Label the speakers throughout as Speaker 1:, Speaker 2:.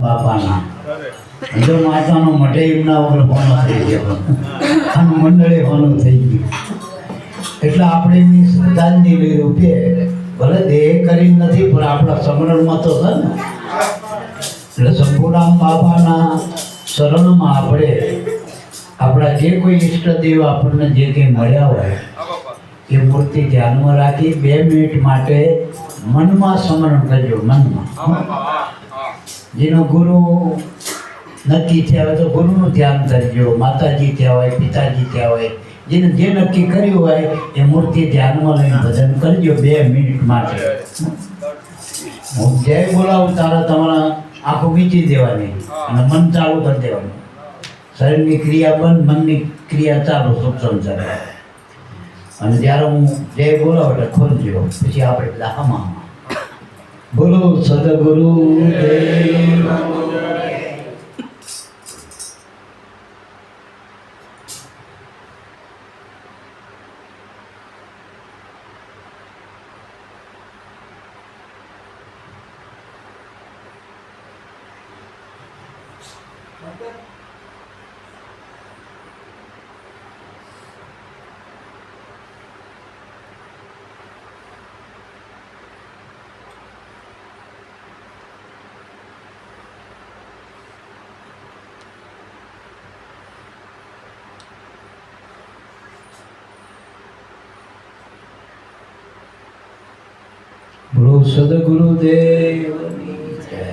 Speaker 1: બાપાના જો માતાનો મઢે એમના વગર હોનો થઈ ગયો, આનું મંડળે હોનું થઈ ગયું. એટલે આપણે એમની શ્રદ્ધાંજલિ રૂપે ભલે દેહ કરી નથી પણ આપણા સમરણમાં તો છે ને. એટલે શંભુરામ બાપાના શરણમાં આપણે આપણા જે કોઈ ઈષ્ટદેવ આપણને જે કંઈ મળ્યા હોય એ મૂર્તિ ધ્યાનમાં રાખી 2 મિનિટ માટે મનમાં સ્મરણ કરજો. મનમાં જેનો ગુરુ નક્કી થયા હોય તો ગુરુનું ધ્યાન કરજો. માતાજી થયા હોય, પિતાજી થયા હોય, જેને જે નક્કી કર્યું હોય એ મૂર્તિ ધ્યાનમાં લઈને ભજન કરજો 2 મિનિટ માટે. હું જય બોલાવું તારા તમારા આંખો મીચી દેવાની અને મન ચાલુ કરી દેવાનું. શરીરની ક્રિયા બંધ, મનની ક્રિયા ચાલુ. સૂક્ષ્મ ચાલે અને જ્યારે હું જય બોલાવું એટલે ખોલજો. પછી આપણે બધા હમા બોલો સદગુરુ દેવ. બોલો સદગુરુદેવની જય.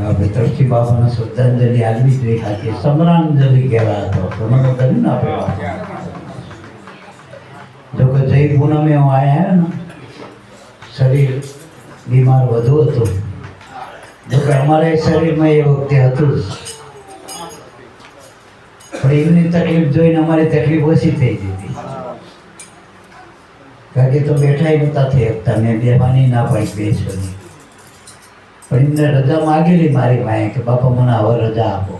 Speaker 1: આપણે તરફથી બાબાને શ્રદ્ધાંજલિ આપવી જોઈએ. ખાતી સમરાંજલિ કહેવાય હતો તમે કર્યું ને આપણે. જો કે જય પૂનમે હું આવ્યા ને શરીર બીમાર વધુ હતું. જો કે અમારા શરીરમાં એ વખતે હતું જ પણ એમની તકલીફ જોઈને અમારી તકલીફ ઓછી થઈ જતી. કારણ કે તો બેઠા નહોતા થઈ શકતા. મેં બેવાની ના પાડી બેસવાની. પણ એમને રજા માગેલી મારી માએ કે બાપા મને હવે રજા આપો.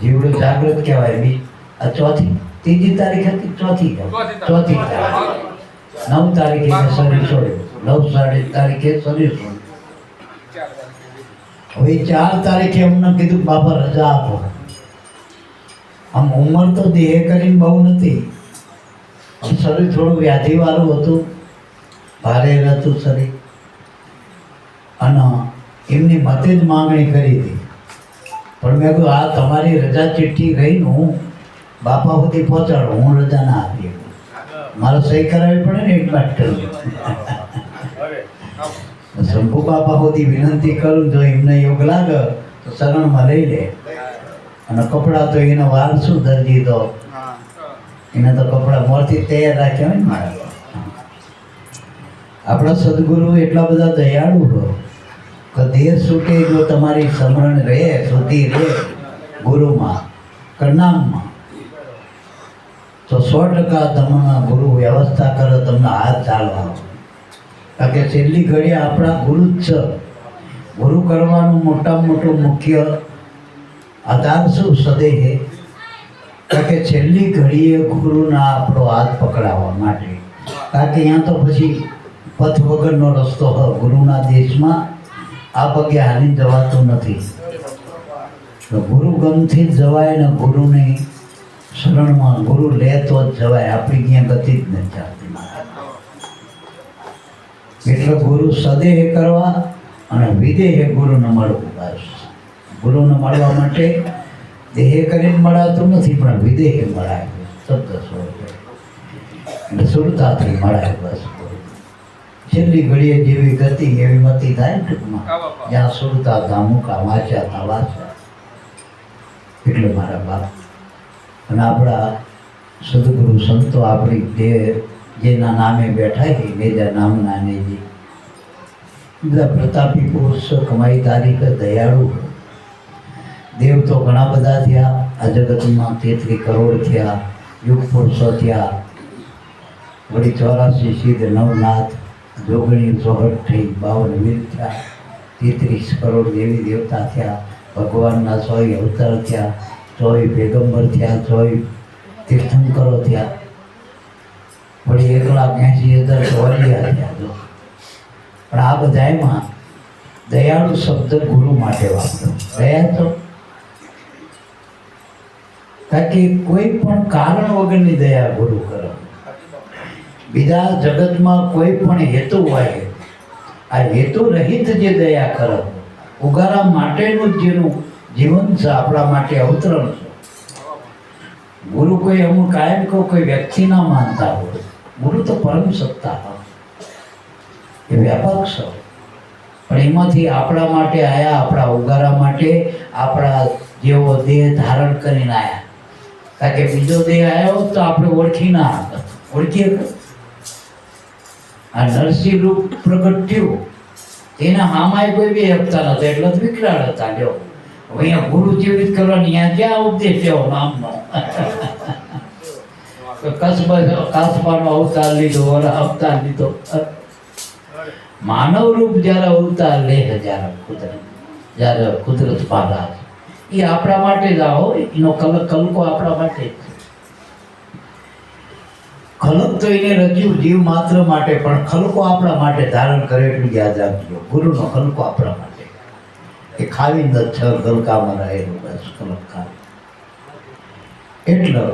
Speaker 1: જીવડું જાગૃત કહેવાય. આ ત્રીજી તારીખ હતી. ચોથી તારીખ 9 તારીખે મેં શરીર છોડ્યું. 9 તારીખે શરીર છોડ્યું. હવે 4 તારીખે અમને કીધું બાપા રજા આપો. આમ ઉંમર તો દેહ કરીને બહુ નથી. શરીર થોડું વ્યાધિવાળું હતું, ભારે હતું શરીર. અને એમની મતે જ માંગણી કરી હતી. પણ મેં કહ્યું આ તમારી રજા ચિઠ્ઠી રહીને હું બાપા સુધી પહોંચાડું. હું રજા ના આપી મારે સહી કરાવવી પડે ને ઇન્સ્પેક્ટર. શંભુ બાપા સુધી વિનંતી કરું. જો એમને યોગ લાગે તો શરણમાં લઈ લે. અને કપડાં તો એનો વાર શું દરજી તો એને તો કપડાં મોરથી તૈયાર રાખ્યા હોય ને મારા. આપણા સદગુરુ એટલા બધા દયાળુ હોય કે દેહ છૂટે જો તમારી સમરણ રહે, સુધી રહે ગુરુમાં, કરનામમાં, તો 100% તમને ગુરુ વ્યવસ્થા કરે તમને હાથ ચાલવા. કારણ કે છેલ્લી ઘડીએ આપણા ગુરુ જ છે. ગુરુ કરવાનું મોટામાં મોટું મુખ્ય આધાર શું? સદેહ. કારણ કે છેલ્લી ઘડીએ ગુરુના આપણો હાથ પકડાવવા માટે. કારણ કે અહીંયા તો પછી પથ વગરનો રસ્તો હોય. ગુરુના દેશમાં આ પગે હાલી જવાતું નથી. તો ગુરુ ગમથી જ જવાય ને ગુરુની શરણમાં ગુરુ લે તો જ જવાય. આપણી ક્યાં ગતિ જ નથી ચાલતી. એટલે ગુરુ સદેહ કરવા અને વિદેહે ગુરુને મળવું. બસ ગુરુને મળવા માટે દેહ કરીને મળાતું નથી પણ વિદેહે મળાય. શબ્દ સ્વરૂપે એટલે સુરતાથી મળાય. બસ છેલ્લી ઘડીએ જેવી ગતિ એવી મતિ થાય ને ટૂંકમાં. જ્યાં સુરતા ધામુકા વાંચ્યા વાંચ્યા. એટલે મારા બાપ અને આપણા સદગુરુ સંતો આપણી જે જેના નામે બેઠા છે નેજા નામના નેજી બધા પ્રતાપી પુરુષ કમાઈ તારીખ દયાળુ. દેવ તો ઘણા બધા થયા આ જગતમાં. 33 કરોડ થયા. યુગ પુરુષો થયા. વળી 84 સિદ્ધ નવનાથ જોગણી 64 થઈ. 52 વીર થયા. 33 કરોડ દેવી દેવતા થયા. ભગવાનના 100 અવતાર થયા. 100 પેગંબર થયા. 100 તીર્થંકરો થયા. વળી 1,80,000 ચોરિયા થયા. પણ આ બધામાં દયાળુ શબ્દ ગુરુ માટે વાપરો. દયા તો કારણ કે કોઈ પણ કારણ વગરની દયા ગુરુ કરો. બીજા જગતમાં કોઈ પણ હેતુ હોય, આ હેતુ રહિત જે દયા કરો, ઉગારા માટેનું જ જેનું જીવન છે, આપણા માટે અવતરણ છે. ગુરુ કોઈ અમુક કાયમ કોઈ વ્યક્તિ ના માનતા હોય. ગુરુ તો પરમ સત્તા હોય, એ વ્યાપક છે. પણ એમાંથી આપણા માટે આયા, આપણા ઉગારા માટે, આપણા જેવો દેહ ધારણ કરીને આયા. કારણ કે બીજો દેહ આવ્યો હોત તો આપણે ઓળખી ના હતા. ઓળખીએ આ નરસિંહ રૂપ પ્રગટ થયું, એના હામાય કોઈ બી હકતા નતા, એટલે તો વિકરાળ હતા. જો અહીંયા ગુરુ જીવિત કરવાની અહીંયા ક્યાં ઉપદેશ થયો નામનો. કાસબાનો અવતાર લીધો, ઓલા અવતાર લીધો. માનવ રૂપ જ્યારે અવતાર લે જ્યારે કુદરત મહારાજ, એ આપણા માટે જ આવો. એનો કલકો આપણા માટે જ. ખલક તો એને રચ્યું જીવ માત્ર માટે, પણ ખલકો આપણા માટે ધારણ કરે એટલું યાદ રાખજો. ગુરુનો ખલકો આપણા માટે, એ ખાવી ન છ ગલકામાં રહેલું બસ ખલક ખાવી. એટલે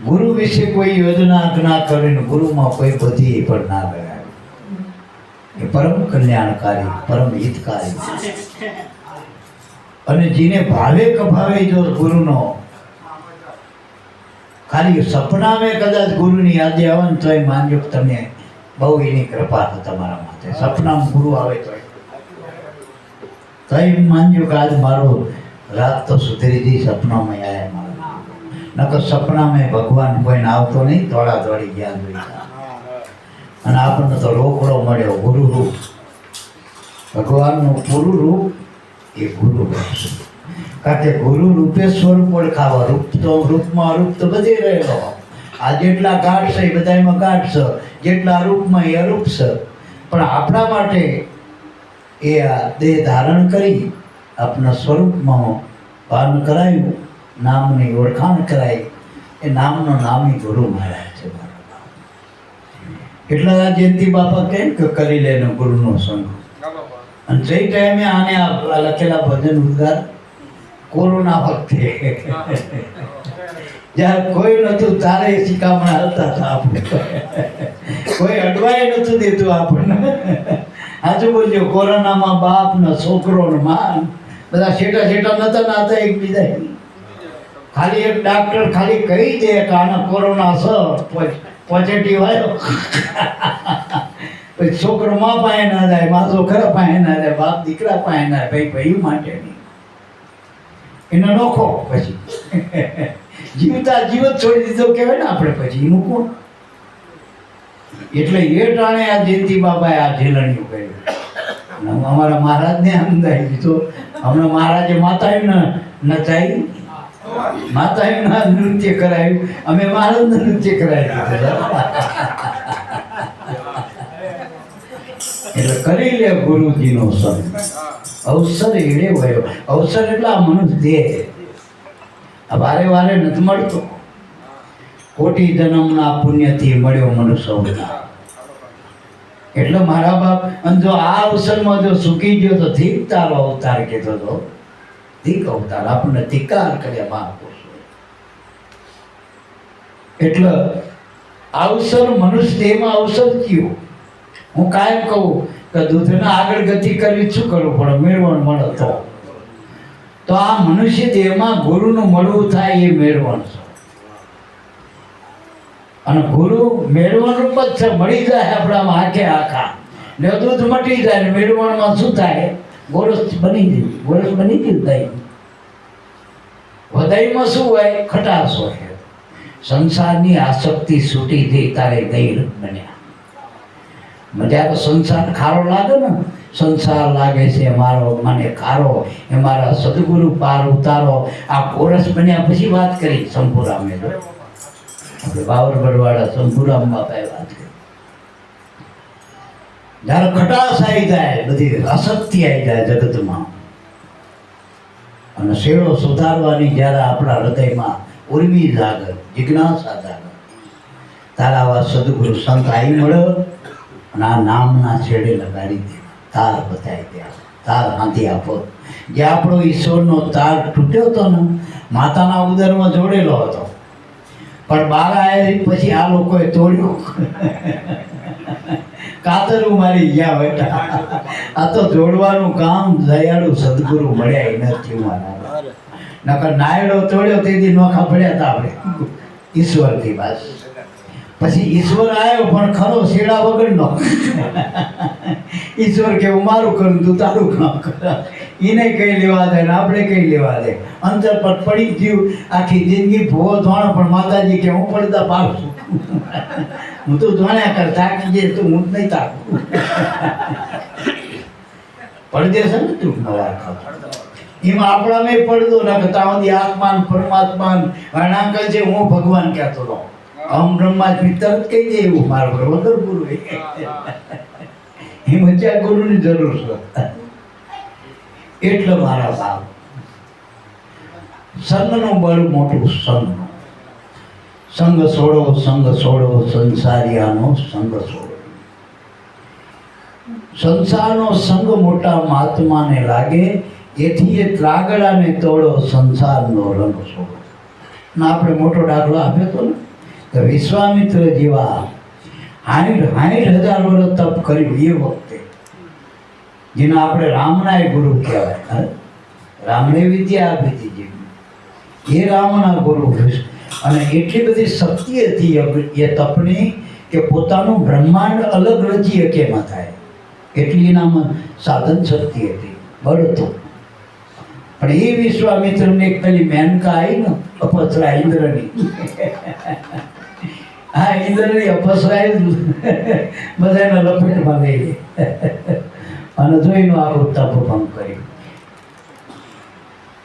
Speaker 1: ગુરુ વિશે કોઈ યોજના ના કરીને ગુરુમાં કોઈ બધી પણ ના ગયા. એ પરમ કલ્યાણકારી, પરમ હિતકારી. અને જેને ભાવે કભાવે જો ગુરુનો ખાલી સપનામાં કદાચ ગુરુની યાદી આવે ને તોય માનજો તમે બહુ એની કૃપા છે તમારા માટે. સપનામાં ગુરુ આવે તોય માનજો કે આજ મારો રાત તો સુધરી ગઈ, સપનામાં આવ્યા મારા. નકર સપનામાં ભગવાન કોઈને આવતો નહીં, દોડા દોડી ગયા જોઈ. અને આપણને તો રોકડો મળ્યો ગુરુ રૂપ. ભગવાનનું પૂરું રૂપ એ ગુરુ રૂપ. કારણ કે ગુરુ રૂપે સ્વરૂપ ઓળખાવા. રૂપમાં અરૂપ તો બધે રહેલો. આ જેટલા ગાઢ છે એ બધામાં ગાઢ છે, જેટલા રૂપમાં એ અરૂપ છે. પણ આપણા માટે એ આ દેહ ધારણ કરી આપણા સ્વરૂપમાં ભાન કરાયું, નામની ઓળખાણ કરાઈ. એ નામનો નામી ગુરુ મહારાજ છે. એટલે આ જયંતિ બાપા કહે કે કરી લેનો ગુરુનો સંગ. અને જે ટાઈમે આને આ લખેલા ભજન ઉદ્ગાર કોરોના વખતે જ્યારે કોઈ નતું તારે શિખામણા હતા હતા. આપણે કોઈ અડવાય નતું દેતું આપણને. આજુ બોલજો કોરોનામાં બાપ ને છોકરો ને માન બધા છેટા છેટા નતા નાતા એકબીજા. ખાલી એક ડાક્ટર ખાલી કહી દે કે આને કોરોના છે, પોઝિટિવ આવ્યો, પછી છોકરો મા પાસે ના જાય, મા છોકરા પાસે ના જાય, બાપ દીકરા પાસે ના જાય. ભાઈ માટે નહીં, એનો નોખો. પછી જીવતા જીવત છોડી દીધો કહેવાય ને આપણે. પછી એનું કોણ? એટલે એ ટાણે આ જયંતિ બાબાએ આ ઝેલણિયું કર્યું. અમારા મહારાજને અંદાઈ દીધો. હમણાં મહારાજે માતાએ નચાઈ, માતાએ નૃત્ય કરાયું, અમે મહારાજને નૃત્ય કરાવી. એટલે કરી લે ગુરુજીનો સંગ. અવસર એડે વયો. અવસર એટલે આ મનુષ્ય દેહ વારે વારે નથી મળતો. કોટી જન્મના પુણ્યથી મળ્યો મનુષ્ય અવતાર. એટલે મારા બાપ, અને જો આ અવસરમાં જો સુખી ગયો તો ધીક તારો અવતાર કહેતો હતો. ધીક અવતાર આપણને ધિક્કાર કર્યા મહાપુરુષો. એટલે અવસર મનુષ્ય દેહમાં અવસર થયું. હું કાયમ કહું કે દૂધના આગળ ગતિ કરવી શું કરવું પડે? મેળવણ મળે તો આ મનુષ્ય દેહમાં ગુરુનું મળવું થાય એ મેળવણ છે. અને ગુરુ મેળવણ રૂપ જ છે. મળી જાય આપણામાં આખે આખા. ને દૂધ મટી જાય ને મેળવણમાં શું થાય? ગોરસ બની ગયું. ગોરસ બની ગયું દહીં. વધાઈમાં શું હોય? ખટાશ હોય. સંસારની આસક્તિ છૂટી ગઈ તારે દહીં બન્યા. જ્યારે સંસાર ખારો લાગે ને, સંસાર લાગે છે મારો મને ખારો, એ મારા સદગુરુ પાર ઉતારો. આ ગોરસ બન્યા પછી વાત કરી શંભુરામે. આપણે બાવરગઢવાળા શંભુરામ બાપાએ વાત કરી. જ્યારે ખટાશ આવી જાય, બધી અશક્તિ આવી જાય જગતમાં, અને શેડો સુધારવાની જ્યારે આપણા હૃદયમાં ઉર્મી જાગે, જિજ્ઞાસા જાગે, તારા આવા સદગુરુ સંત આવી મળ્યો અને આ નામના છેડે લગાડી દે. તાર બતાવી દે, તાર હાથી આપો. જે આપણો ઈશ્વરનો તાર તૂટ્યો હતો ને, માતાના ઉદરમાં જોડેલો હતો, પણ બહાર આવ્યા પછી આ લોકોએ તોડ્યો. કાતરું મારી ગયા બેટા. આ તો જોડવાનું કામ દયાળુ સદગુરુ મળ્યા એ નથી મારા. નકર નાયડો તોડ્યો તેથી નોખા પડ્યા હતા આપણે ઈશ્વરથી. બસ પછી ઈશ્વર આવ્યો પણ ખરો શેડા વગરનો. ઈશ્વર કેવું મારું કરું તું તારું કામ કર, એને કઈ લેવા દે ને આપણે કઈ લેવા દે. અંતર પર પડી ગયું, આખી જિંદગી ભૂવો ધોણો, પણ માતાજી કે હું પડતા પાડું છું. હું તો ધોણ્યા કર, થાકી જાય તું, હું નહીં થાકું. પડદે છે ને તું નવા એમાં આપણા મેં પડદો નાખે તાવથી આત્માન પરમાત્માન વર્ણાંકલ છે. હું ભગવાન કહેતો હતો, અહમ બ્રહ્માસ્મિ તરત કહી દે એવું મારો વગર ગુરુ. એ મજા ગુરુની જરૂર છે. એટલે મારા બાપ સંઘનું બળ મોટું. સંઘ છોડો, સંઘ છોડો, સંસારિયાનો સંઘ છોડો. સંસારનો સંઘ મોટા મહાત્માને લાગે, એથી એ ત્રાગડાને તોડો, સંસારનો રંગ છોડો. ના આપણે મોટો દાખલો આપ્યો હતો ને કે વિશ્વામિત્ર જેવા 60,000 વર્ષ તપ કર્યું એ વખતે, જેને આપણે રામનાય ગુરુ કહેવાય. રામને વિદ્યા આપી હતી, એ રામના ગુરુ. અને એટલી બધી શક્તિ હતી એ તપની કે પોતાનું બ્રહ્માંડ અલગ રચી શકે એમાં થાય એટલી એનામાં સાધન શક્તિ હતી, બળ હતું. પણ એ વિશ્વામિત્રને એક પેલી મેનકા આવી ને અપસરા ઇન્દ્રની. હા, ઇન્દ્રની અપસરા બધાના લપેટમાં લઈ ગઈ અને જોઈનું આખું તપ ભંગ કર્યું.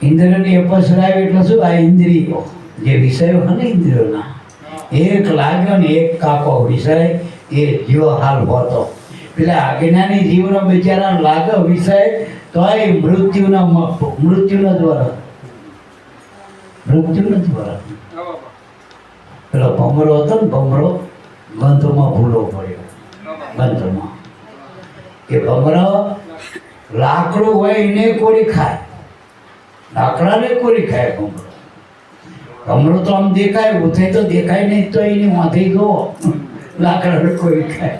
Speaker 1: ઇન્દ્રની અપસરા એટલે શું? આ ઇન્દ્રિયો જે વિષયો હોય ને ઇન્દ્રિયોના, એક લાગ્યો ને એક કાપો વિષય એ જીવો હાલ હોતો. પેલા આજ્ઞાની જીવનો બિચારા લાગે વિષય તો એ મૃત્યુના દ્વારા પેલો ભમરો હતો ને, ભમરો ગ્રંથોમાં ભૂલો પડ્યો. ગ્રંથોમાં એ ભમરો લાકડું હોય એને કોરી ખાય, લાકડાને કોરી ખાય ભમરો. ભમરો તો આમ દેખાય, ઉઠે તો દેખાય નહીં, તો એની વાંધી ગયો લાકડાને કોરી ખાય.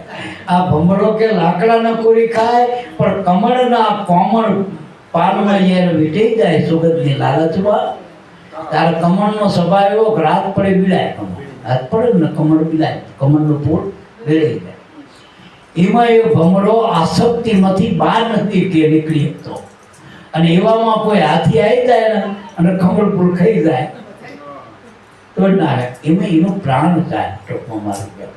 Speaker 1: આ ભમરો કે લાકડાને કોરી ખાય, પણ કમળના કોમળ પાનમાં જ્યારે વીટી જાય સુગંધની લાલચમાં, ત્યારે કમળનો સ્વભાવ એવો કે રાત પડે બિલાય. રાત પડે ને કમળ બિલાય, કમળનું ફૂલ બિલાઈ જાય. એમાં એ ભમરો આસક્તિમાંથી બહાર નથી કે નીકળી શકતો, અને એવામાં કોઈ હાથી આવી જાય ને અને કમળ ફૂલ ખાઈ જાય તો ના રહે. એમાં એનો પ્રાણ જાય ટોપમાં મારી ગયા.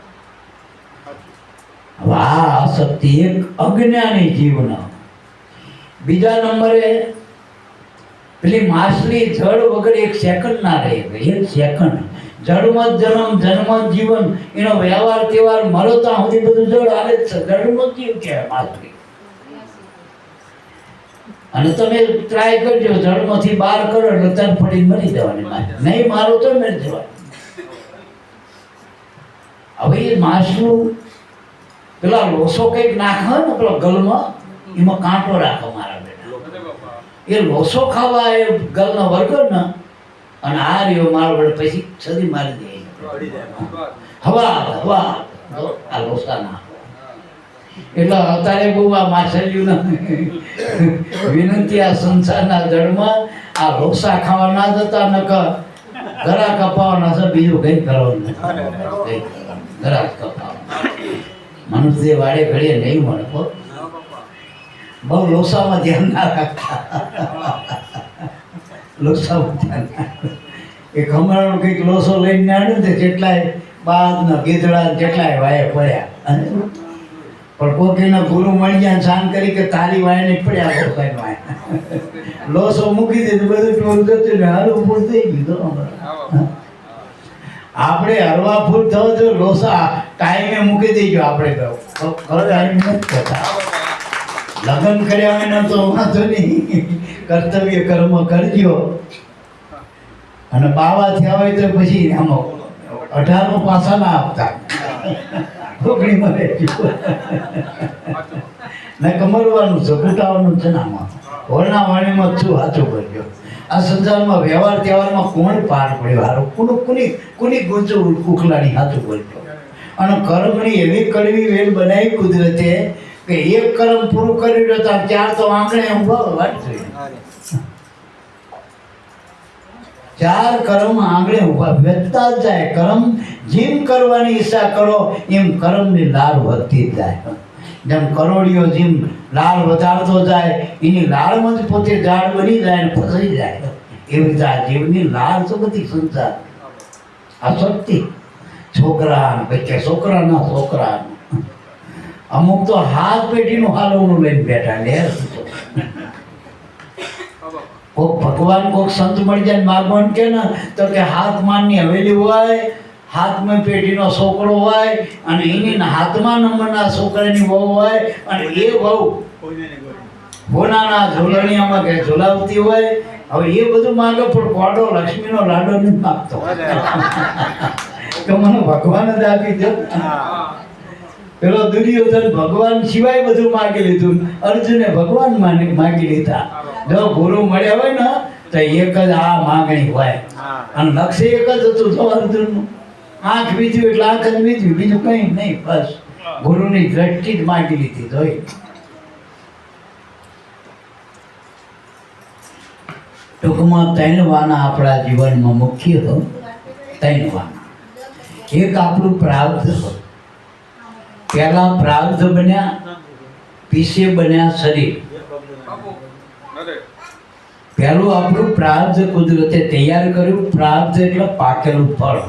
Speaker 1: હવે આ આસક્તિ એક અજ્ઞાની જીવના. બીજા નંબરે પેલી માછલી જળ વગર એક સેકન્ડ ના રહે. એક સેકન્ડ જળમાં જન્મ જીવન એનો વ્યવહાર તહેવાર મરો ત્યાં સુધી બધું જળ હાલે જ છે. જળમાં જીવ કહેવાય માછલી. અને તમે ટ્રાય કરજો, જળમાંથી બહાર કરો એટલે તર પડી મરી જવાની માછલી. નહીં મારો તો મરી જવાય. હવે એ માછલું પેલા લોસો કંઈક નાખે ને પેલા ગલમાં, એમાં કાંટો રાખો મારા બેટા. એ લોસો ખાવા એ ગલનો વર્ગર ને, અને આ રહ્યો મારો બેટા પછી સદી મારી દે. હવા આ લોસા ના. એટલે અત્યારે બહુ આ માછલીઓના વિનંતી, આ સંસારના જળમાં આ લોસા ખાવા ના જતા, નકર ગળા કપાવાના છે, બીજું કઈ કરવાનું ગળા કપાવા. મનુષ્ય વાડે ઘડીએ નહીં મળે, બહુ લોસામાં ધ્યાન ના રાખતા. લોસામાં ધ્યાન એ ખમણાનો કંઈક લોસો લઈને નાડ્યું ને જેટલાય બાદના ગીધડા જેટલાય વાય પડ્યા. પણ કોકીના ગુરુ મળી ગયા શાંત કરી કે તારી વાય નહીં પડ્યા લોસાઈ વાય. લોસો મૂકી દીધું, બધું ટોલ જતું ને હારું ફૂલ થઈ ગયું. આપણે હરવા ફૂલ થવો તો લોસા ટાઈમે મૂકી દેજો. આપણે લગ્ન કર્યા વિના તો વાંધો નહીં, કર્તવ્ય કર્મ કરજો. અને બાવા થયા હોય તો પછી આમાં 18 પાસા ના આપતા, ઢોકળીમાં રહેજો. મેં કમરવાનું છે, કૂટાવાનું છે ને આમાં વરણા વાણીમાં છું સાચું કરજો. આ સંસારમાં વ્યવહાર તહેવારમાં કોણ પાર પડ્યો હારો કોની ગુંચું ઉખલાણી સાચું કરજો. અને કર્મની એવી કડવી વેલ બનાવી કુદરતે કે એક કર્મ પૂરું કરી રહ્યો તો 4 તો આંગણે ઊભા વાત જોઈએ. 4 કર્મ આંગણે ઊભા વધતા જ જાય. કર્મ જેમ કરવાની ઈચ્છા કરો એમ કર્મની લાળ વધતી જ જાય. જેમ કરોડિયો જેમ લાળ વધારતો જાય એની લાળમાં જ પોતે ઝાડ બની જાય ને ફસાઈ જાય. એવી રીતે આ જીવની લાળ તો બધી સંસાર આ શક્તિ છોકરા કે છોકરાના છોકરા અમુક તો હાથ પેટીનું હાલવાનું લઈને બેઠા લેર. કોક ભગવાન કોક સંત મળી જાય માગવાનું કે ને તો કે હાથ માનની હવેલી હોય, હાથમાં પેટીનો છોકરો હોય અને એની હાથમાં નંબરના છોકરાની વહુ હોય અને એ વહુ હોનાના ઝોલણીયામાં કે ઝોલાવતી હોય. હવે એ બધું માગે પણ કોડો લક્ષ્મીનો લાડો નથી માગતો કે મને ભગવાન જ આપી દો. પેલો દુર્યોધન ભગવાન સિવાય બધું માગી લીધું, અર્જુને ભગવાન માગી લીધા. જો ગુરુ મળ્યા હોય ને તો એક જ આ માગણી હોય અને લક્ષ્ય એક જ હતું તો અર્જુનનું. આંખ વીધ્યું એટલે આંખ જ વીધ્યું, બીજું કંઈ નહીં. બસ ગુરુની દ્રષ્ટિ જ માગી લીધી. જોઈ ટૂંકમાં 3 વાના આપણા જીવનમાં મુખ્ય 3 વાના. એક આપણું પ્રારબ્ધ. પહેલા પ્રારબ્ધ બન્યા, પીછે બન્યા શરીર. પહેલું આપણું પ્રારબ્ધ કુદરતે તૈયાર કર્યું. પ્રારબ્ધ એટલે પાકેલું ફળ.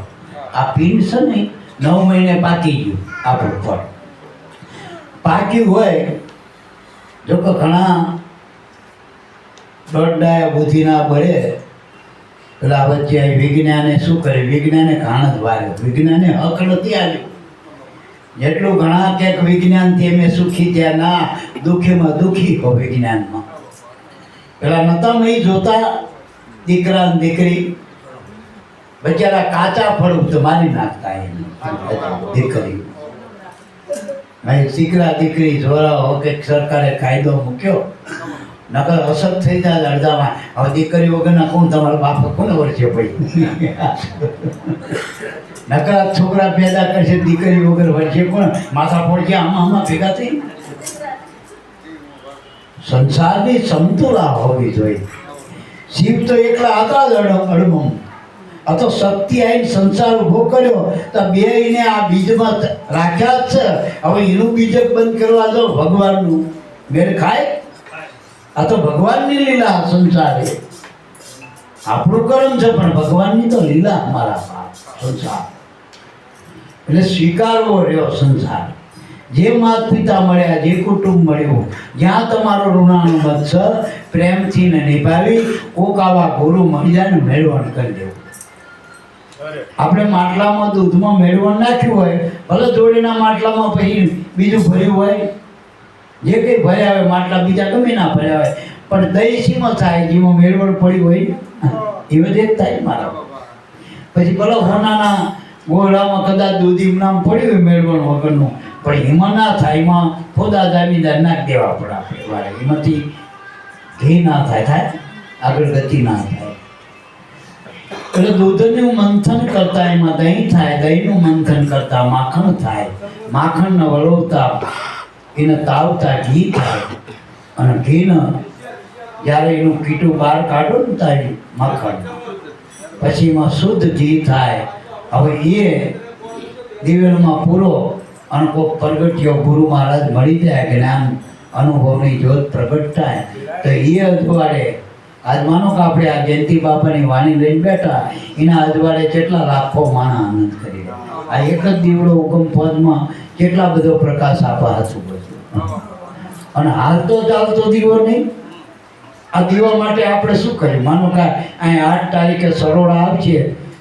Speaker 1: આ પિંડ છે ને 9 મહિને પાકી ગયું આપણું ફળ. પાક્યું હોય જો કે ઘણા દોડડાયા બુદ્ધિના બળે પેલા વચ્ચે વિજ્ઞાને શું કરે, વિજ્ઞાને ઘાણ જ વાર્યો, વિજ્ઞાને હક નથી આવ્યું. જેટલું ઘણા ક્યાંક વિજ્ઞાનથી અમે સુખી થયા, ના દુઃખીમાં દુઃખી હો વિજ્ઞાનમાં. પેલા નતા નહીં જોતા દીકરા ને દીકરી બચારા કાચા ફળ તો મારી નાખતા એને દીકરી. દીકરા દીકરી જોરાઓ કે સરકારે કાયદો મૂક્યો નકર અસર થઈ જાય અડધામાં. હવે દીકરી વગરના કોણ તમારા બાપ કોને વળશે ભાઈ? નકર છોકરા પેદા કરશે દીકરી વગર વળશે કોણ? માથા પડશે આમાં ભેગા થઈ. સંસારની સમતુલા હોવી જોઈએ. શિવ તો એકલા હતા જ અડમમ. આ તો શક્તિ આવીને સંસાર ઊભો કર્યો તો બેયને આ બીજમાં રાખ્યા જ છે. હવે એનું બીજક બંધ કરવા દો ભગવાનનું મેળ ખાય? આ તો ભગવાનની લીલા સંસાર. આપણું કર્મ છે પણ ભગવાનની તો લીલા અમારા સંસાર. એટલે સ્વીકારવો રહ્યો સંસાર. જે માતા પિતા મળ્યા, જે કુટુંબ મળ્યું, જ્યાં તમારો ઋણાનુબંધ છે પ્રેમથી ને નિભાવી કોક આવા ગુરુ મળી જાય ને મેળવણ કરી દેવું. આપણે માટલામાં દૂધમાં મેળવણ નાખ્યું હોય, ભલે જોડીના માટલામાં પછી બીજું ભર્યું હોય, જે કંઈ ભર્યા હોય માટલા બીજા ગમે ના ભર્યા હોય, પણ દહીં શીમાં થાય જેમાં મેળવણ પડી હોય એવી જ થાય મારા. પછી ભલે હોનાના ગોળામાં કદાચ દૂધ નામ પડ્યું હોય મેળવણ વગરનું, પણ એમાં ના થાય, એમાં ખોદા જામીદાર નાખી દેવા પડે આપણે વાળે. એમાંથી ઘી ના થાય આગળ ગતિ ના થાય. એટલે દૂધનું મંથન કરતા એમાં દહીં થાય, દહીંનું મંથન કરતા માખણ થાય, માખણને વળવતા એને તાવતા ઘી થાય, અને ઘીને જ્યારે એનું કીટું બહાર કાઢો ને થાય માખણ, પછી એમાં શુદ્ધ ઘી થાય. હવે એ દિવેલમાં પૂરો અને કોઈ પ્રગટ્યો ગુરુ મહારાજ મળી જાય, જ્ઞાન અનુભવની જ્યોત પ્રગટ થાય તો એ અજવાળે આજ માનો કે આપણે આ જયંતિ બાપાની વાણી લઈને બેઠા, એના અજવાળે કેટલા લાખો માણા આનંદ કરી. આ એક જ દીવડો હુકમ પદમાં કેટલા બધો પ્રકાશ આપવા હતું બધું. અને હાલતો ચાલતો દીવો નહીં. આ દીવા માટે આપણે શું કરીએ? માનો કે અહીં 8 તારીખે સરોડા આવશે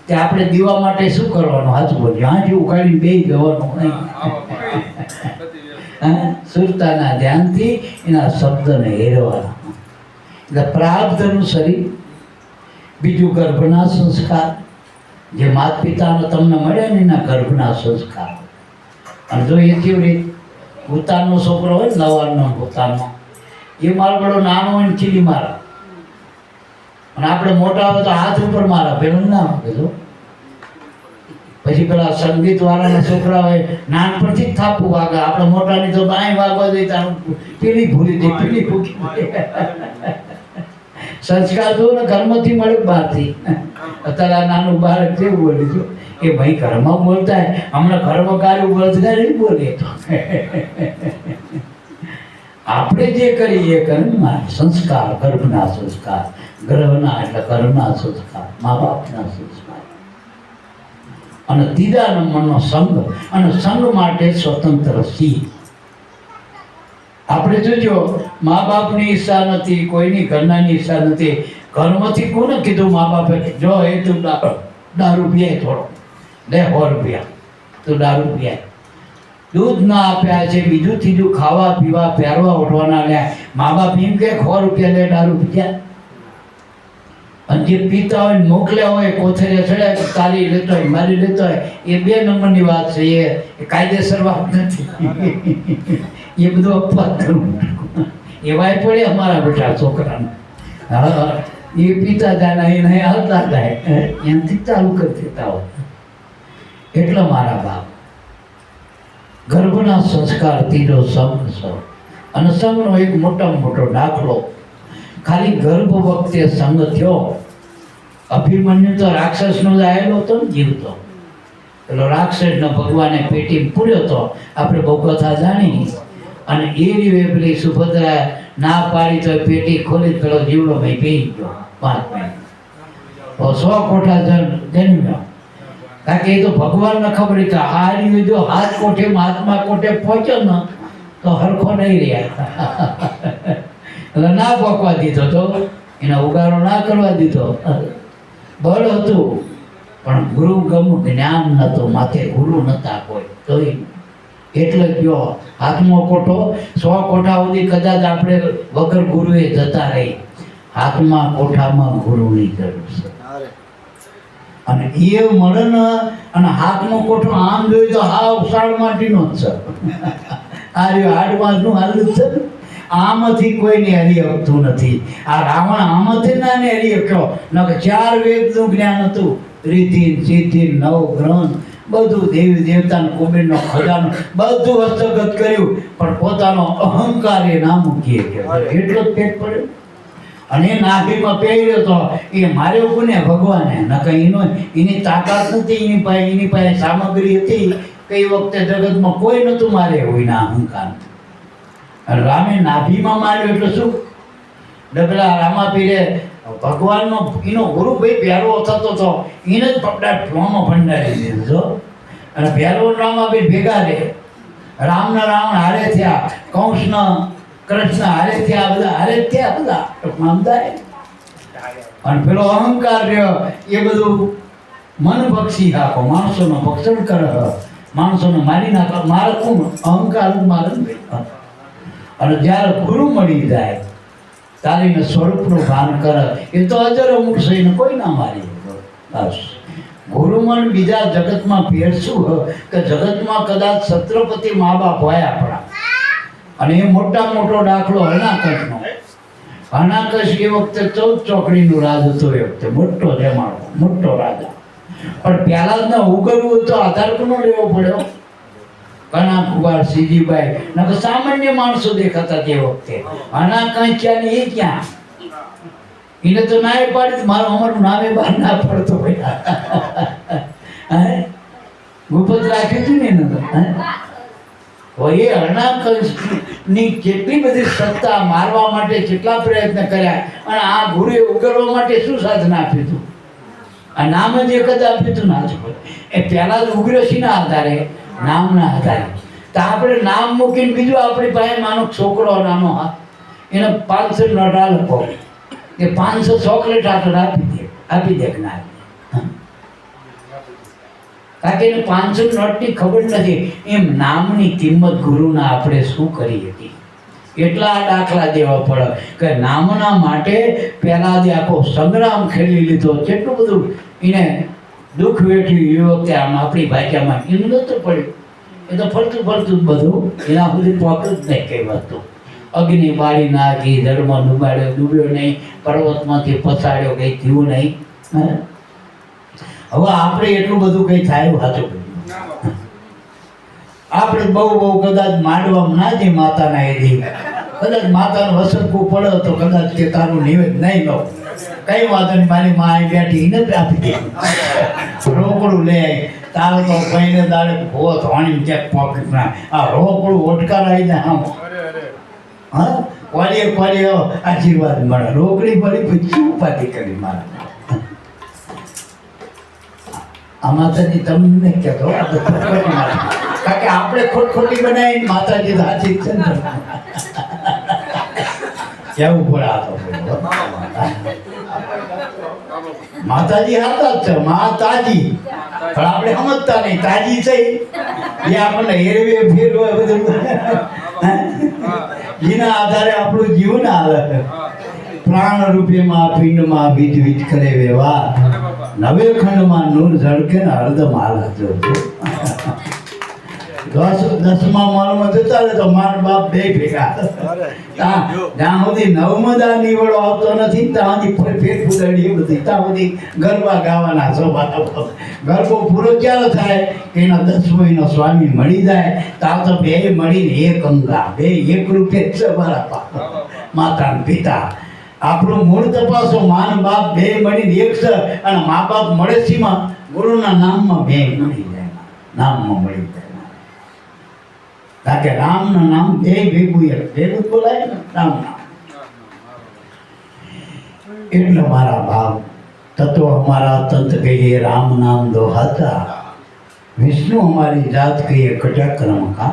Speaker 1: તે આપણે દીવા માટે શું કરવાનું? હાથ બોલ્યો હાથી ઉગાડીને બેસી જવાનું નહીં. સુરતાના ધ્યાનથી એના શબ્દને હેરવાના. એટલે પ્રારબ્ધનું શરીર, બીજું ગર્ભના સંસ્કાર, જે માતા પિતાનો તમને મળ્યા ને એના ગર્ભના સંસ્કાર. અને જો એ કેવી રીતે ભૂતાનનો છોકરો હોય ને નવારનો ભૂતાનનો, એ મારો બધો નાનો હોય ને ખીલી મારા, અને આપણે મોટા હોય તો હાથ ઉપર મારા, પેલું ના કીધું. પછી પેલા સંગીત વાળાના છોકરા હોય નાનપણથી જ થાપું વાગે, આપણે મોટાની તો બાય વાગવા દે તારું પેલી ભૂલી દે, પેલી ભૂલી. સંસ્કાર જો ને ઘરમાંથી મળે બહારથી. અત્યારે આ નાનું બાળક કેવું બોલે છે કે ભાઈ ઘરમાં બોલતા હોય, હમણાં ઘરમાં ગાળું બોલતા નહીં બોલે. આપણે જે કરીએ એ કર્મના સંસ્કાર, ગર્ભના સંસ્કાર, ગ્રહના એટલે ઘરના સંસ્કાર, મા બાપના સંસ્કાર, અને ત્રીજા નંબરનો સંઘ, અને સંઘ માટે સ્વતંત્ર સિંહ. આપણે જોજો, મા બાપની ઈચ્છા નથી, કોઈની ઘરનાની ઈચ્છા નથી. ઘરમાંથી કોને કીધું મા બાપે જો એ તું દારૂ પીએ, થોડો લે 100 રૂપિયા તું દારૂ પીએ, દૂધ ના આપ્યા છે, બીજું ત્રીજું ખાવા પીવા પહેરવા ઉઠવાના લે, મા બાપ એમ કે 100 રૂપિયા લે દારૂ પીયા. અને જે પીતા હોય મોકલ્યા હોય કોથળે ચડ્યા તારી લેતો હોય મારી લેતો હોય, એ 2 નંબરની વાત છે. એ કાયદેસર વાત નથી. એ બધું અપવાદ કરવું એવાય પડે અમારા બેટા છોકરાને. હા, એ પીતા જાય ને એને હાલતા જાય, એમથી ચાલુ કરી દેતા હોય. એટલે મારા બાપ ગર્ભના સંસ્કાર ત્રીજો સંઘ છે. અને સંઘનો એક મોટામાં મોટો દાખલો, ખાલી ગર્ભ વખતે સંઘ થયો. અભિમન્યુ તો રાક્ષસનો જ આવેલો હતો ને, જીવતો પેલો રાક્ષસનો ભગવાને પેટી પૂર્યો હતો, આપણે બહુ કથા જાણી. અને એ રીતે પેલી સુભદ્રા ના પાડી તો પેટી ખોલી પેલો જીવડો ભાઈ બેસી ગયો 5 મિનિટ. 100 કોઠા જન્મ્યો, કારણ કે એ તો ભગવાનને ખબર કે આ રહ્યું જો હાથ કોઠે મહાત્મા કોઠે પહોંચ્યો ને તો હરખો નહીં રહ્યા. એટલે ના પોકવા દીધો તો, એને ઉગારો ના કરવા દીધો. બળ હતું પણ ગુરુ ગમ જ્ઞાન નહોતું, માથે ગુરુ નહોતા કોઈ. તો એટલે કયો હાથમો કોઠો 100 કોઠા સુધી કદાચ આપણે વગર ગુરુએ જતા રહી, હાથમાં કોઠામાં ગુરુની જરૂર છે. અને એ મળે ને, અને હાથનો કોઠો આમ જોયું તો હાવ સાડ માટીનો જ છે. આ રહ્યો હાડમાંનું હાલું છે ને, આમાંથી કોઈને હરી શકતું નથી. આ રાવણ આમાંથી ના ને હરી શક્યો. ન કે 4 વેદનું જ્ઞાન હતું, રીતિ સિદ્ધિ 9 ગ્રંથ, બધું દેવી દેવતાનો કુબેરનો ખજાનો બધું હસ્તગત કર્યું, પણ પોતાનો અહંકાર એ ના મૂકીએ ગયો. એટલો જ પેટ પડ્યો. અને એ નાભીમાં પહેર્યો તો એ માર્યો કોને? ભગવાને. ન કંઈ એની તાકાત નથી, એની પાસે સામગ્રી હતી. કઈ વખતે જગતમાં કોઈ નહોતું મારે એવું એના અહંકાર. રામે નાભીમાં માર્યો એટલે શું? ડગલા રામાપીરે ભગવાનનો એનો ગુરુ ભાઈ ભેરવો થતો હતો, એને જ ફ્લોમાં ભંડારી દીધો. અને ભેરવો રામાપીર ભેગા રહે, રામના રાવણ હારે થયા, કંસના કૃષ્ણ હારે થયા, બધા હારે થયા બધા મામદાય. અને પેલો અહંકાર રહ્યો એ બધું મન બક્ષી રાખો, માણસોનો ભક્ષણ કરે, માણસોને મારી નાખો. મારે કોણ? અહંકાર મારે. અને જ્યારે ગુરુ મળી જાય તારીને સ્વરૂપનું ભાન કરે, એ તો અજર અમુક સહીને કોઈ ના મારી. બસ ગુરુમાં બીજા જગતમાં ભેર શું કે જગતમાં કદાચ છત્રપતિ મા બાપ હોય આપણા. અને એ મોટો દાખલો હરણાકશનો. હરણાકશ એ વખતે 14 ચોકડીનું રાજ હતું. એ વખતે મોટો જમાડો, મોટો રાજા. પણ પહેલા જ ના ઉગરવું તો આધાર કોનો લેવો પડ્યો? ઘણા કુંવાર સીજીભાઈ ના તો સામાન્ય માણસો દેખાતા તે વખતે. આના કઈ ક્યાં એ ક્યાં? એને તો ના પાડી, મારું અમારું નામે બહાર ના પડતો હોય. ગુપત રાખ્યું હતું ને એને તો. એ હરણાકશની કેટલી બધી સત્તા મારવા માટે કેટલા પ્રયત્ન કર્યા, અને આ ગુરુએ ઉગરવા માટે શું સાધન આપ્યું હતું? આ નામ જ એક જ આપ્યું હતું ના. એ પહેલા જ ઉગ્રસીના આધારે, નામના આધારે. તો આપણે નામ મૂકીને બીજું આપણી પાસે માનો છોકરો નાનો હાથ, એને 500 નોટ આપો, એ 500 ચોકલેટ આપી દે ના. કારણ કે એને 500 નોટની ખબર નથી. એમ નામની કિંમત ગુરુના આપણે શું કરી હતી. એટલા દાખલા દેવા પડે કે નામના માટે પહેલા જે આખો સંગ્રામ ખેલી લીધો, કેટલું બધું એને દુઃખ વેઠ્યું. એ વખતે આમ આપણી ભાષામાં એનું નહોતું પડ્યું. એ તો ફરતું ફરતું જ બધું એના સુધી પહોંચતું જ નહીં કઈ વસ્તુ. અગ્નિ બાળી નાખી, જળમાં ડૂબ્યો નહીં, પર્વતમાંથી પછાડ્યો, કંઈ થયું નહીં. હવે આપણે એટલું બધું કંઈ થાય એવું સાચું કર્યું. આપણે બહુ કદાચ માંડવામાં ના જઈએ માતાના એથી, કદાચ માતાનું વસરકું પડે તો કદાચ કે તારું નિવેદ નહીં લો, કઈ વાંધો નહીં, મારી માં અહીં બેઠી એને જ આપી દે, રોકડું લે તારે તો કઈને દાડે ભો ધોણી ચેક પોકેટના આ રોકડું ઓટકાર આવી જાય. આમ હા કોરીએ આશીર્વાદ મળે, રોકડી પડી પછી ઉપાધિ કરી મારા. આ માતાજી તમને કહેતો કારણ કે આપણે ખોટી બનાવી માતાજી સાચી છે ને કેવું પડે. આ તો માતાજી હાથા જ છે, માતાજી, પણ આપણે સમજતા નહીં તાજી છે એ આપણને હેરવે ફેરવે બધું, એના આધારે આપણું જીવન હાલે. પ્રાણ રૂપેમાં પિંડમાં બીજ બીજ કરે વેવા, નવે ખંડમાં નૂર ઝળકે ને હરદમ હાલત. દસમા માળમાં જતા રહે તો માર બાપ બે ભેગા, જ્યાં સુધી નવમદા નીવડો આવતો નથી ત્યાં સુધી પેટ ફૂદડી એ બધી, ત્યાં સુધી ગરબા ગાવાના સભા. ગરબો પૂરો ક્યારે થાય કે એના 10 મહિનો સ્વામી મળી જાય ત્યાં તો બે મળીને એક અંગા, બે એક રૂપે છે મારા માતા પિતા. આપણું મૂળ તપાસો, માન બાપ બે મળીને એક છે, અને મા બાપ મળે સીમાં ગુરુના નામમાં બે મળી જાય, નામમાં મળી જાય. કારણ કે રામનું નામ બે ભેગું બોલાય ને રામ નામ. એટલે મારા ભાવ તત્વ અમારા તંત કહીએ રામ નામ દોહાતા, વિષ્ણુ અમારી જાત કહીએ કટાક્રમ કા.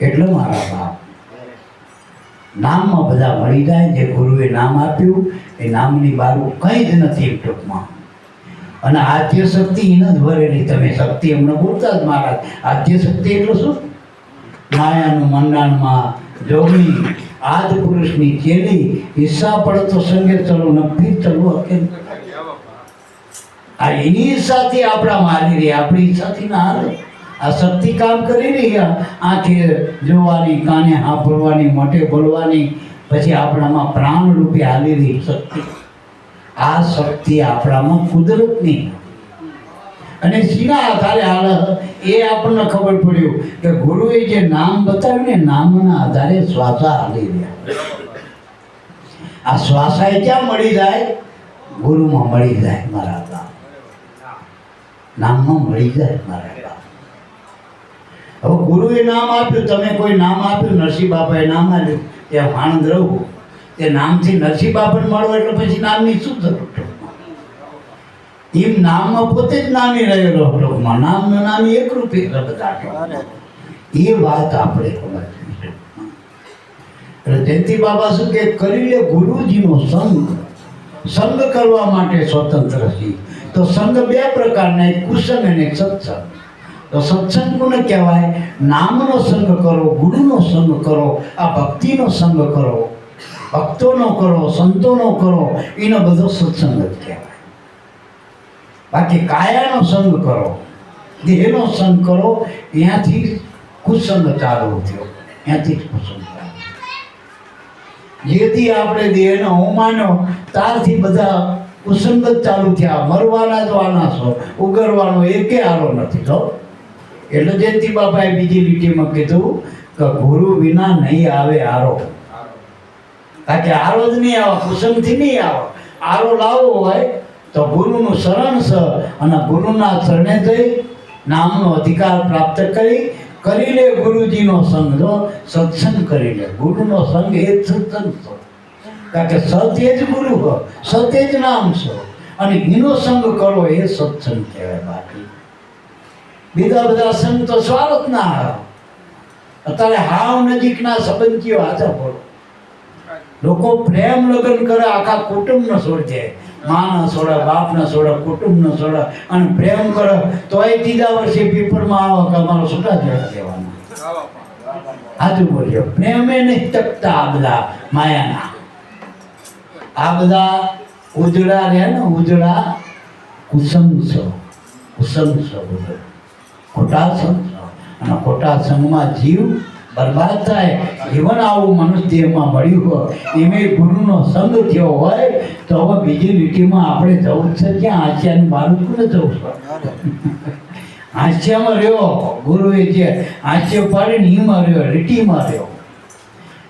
Speaker 1: એટલે મારા ભાવ નામમાં બધા મળી જાય. જે ગુરુએ નામ આપ્યું એ નામની બારું કંઈ જ નથી ટૂંકમાં. અને આદ્ય શક્તિ એને જ ભરેલી. તમે શક્તિ એમને બોલતા જ મહારાજ, આદ્ય શક્તિ એટલે શું? માયાનું મંડાણમાં જોગણી આદ પુરુષની ચેલી, ઈચ્છા પડે તો સંગે ચલો ન ફીર ચલો અકેલ. આ એની ઈચ્છાથી આપણા મારી રહી, આપણી ઈચ્છાથી ના હાલે. આ શક્તિ કામ કરી રહી, આંખે જોવાની, કાને સાંભળવાની, મોઢે બોલવાની, પછી આપણામાં પ્રાણ રૂપે હાલી રહી શક્તિ. આ શક્તિ આપણામાં કુદરતની, અને સીના આધારે હાલ એ આપણને ખબર પડ્યું કે ગુરુએ જે નામ બતાવ્યું ને નામના આધારે શ્વાસા હાલી રહ્યા. આ શ્વાસા ક્યાં મળી જાય? ગુરુમાં મળી જાય મારા બાપ, નામમાં મળી જાય મારા બાપ. હવે ગુરુએ નામ આપ્યું, તમે કોઈ નામ આપ્યું, નરસિંહ બાપાએ નામ આપ્યું, ત્યાં આનંદ રહું, તે નામથી નરસિંહ બાપાને મળો એટલે પછી નામની શું જરૂર? એમ નામમાં પોતે જ નામી રહેલો ટૂંકમાં, નામનું નામ એક રૂપે બધા. એ વાત આપણે ખબર. એટલે જયંતિ બાબા શું કે કરી લે ગુરુજીનો સંગ. સંગ કરવા માટે સ્વતંત્ર છે. તો સંગ બે પ્રકારના, એક કુસંગ અને એક સત્સંગ. તો સત્સંગ કોને કહેવાય? નામનો સંગ કરો, ગુરુનો સંગ કરો, આ ભક્તિનો સંગ કરો, ભક્તોનો કરો, સંતોનો કરો, એનો બધો સત્સંગ જ કહેવાય. બાકી કાયાનો સંગ કરો, દેહનો સંગ કરો, ત્યાંથી કુસંગ ચાલુ થયો, ત્યાંથી જ કુસંગ ચાલુ. જેથી આપણે દેહનો અવમાનો ત્યારથી બધા કુસંગ જ ચાલુ થયા. મરવાના જ વાના છો, ઉગરવાનો એકે આરો નથી. તો એટલે જયંતિ બાપાએ બીજી લીટીમાં કીધું કે ગુરુ વિના નહીં આવે આરો. કારણ કે આરો જ નહીં આવે, કુસંગથી નહીં આવે. આરો લાવવો હોય તો ગુરુનું શરણ છે, અને ગુરુના શરણે જઈ નામનો અધિકાર પ્રાપ્ત કરી લે ગુરુજીનો સંગ. જો સત્સંગ કરી લે, ગુરુનો સંગ એ જ સત્સંગ છે. કારણ કે સત એ જ ગુરુ હોય, સત એ જ નામ છે, અને એનો સંગ કરો એ સત્સંગ કહેવાય. બાકી બીજા બધા સંગ તો સ્વાર્થ ના આવે. અત્યારે હાવ નજીકના સંબંધીઓ હાજર બોલો, લોકો પ્રેમ લગ્ન કરે, આખા કુટુંબનો છોડી દે, માના છોડે, બાપના છોડે, કુટુંબનો છોડે, અને પ્રેમ કરે તોય ત્રીજા વર્ષે પેપરમાં આવે કે અમારો છૂટા જવા દેવાના. આજુ બોલ્યો પ્રેમે નહીં તકતા આ બધા માયાના. આ બધા ઉજળા રહ્યા ને, ઉજળા કુસંગ છો, કુસંગ છો, ખોટા સંગ છો. અને ખોટા સંગમાં જીવ બરબાદ થાય. જીવન આવું મનુષ્ય દેહમાં મળ્યું હોય એમાં ગુરુનો સંગ થયો હોય તો હવે બીજી લીટીમાં આપણે જવું છે ક્યાં? હાસ્યાનું મારું કોને જવું છે? હાસ્યામાં રહ્યો ગુરુએ જે હાસ્ય પાડીને એમાં રહ્યો, લીટીમાં રહ્યો.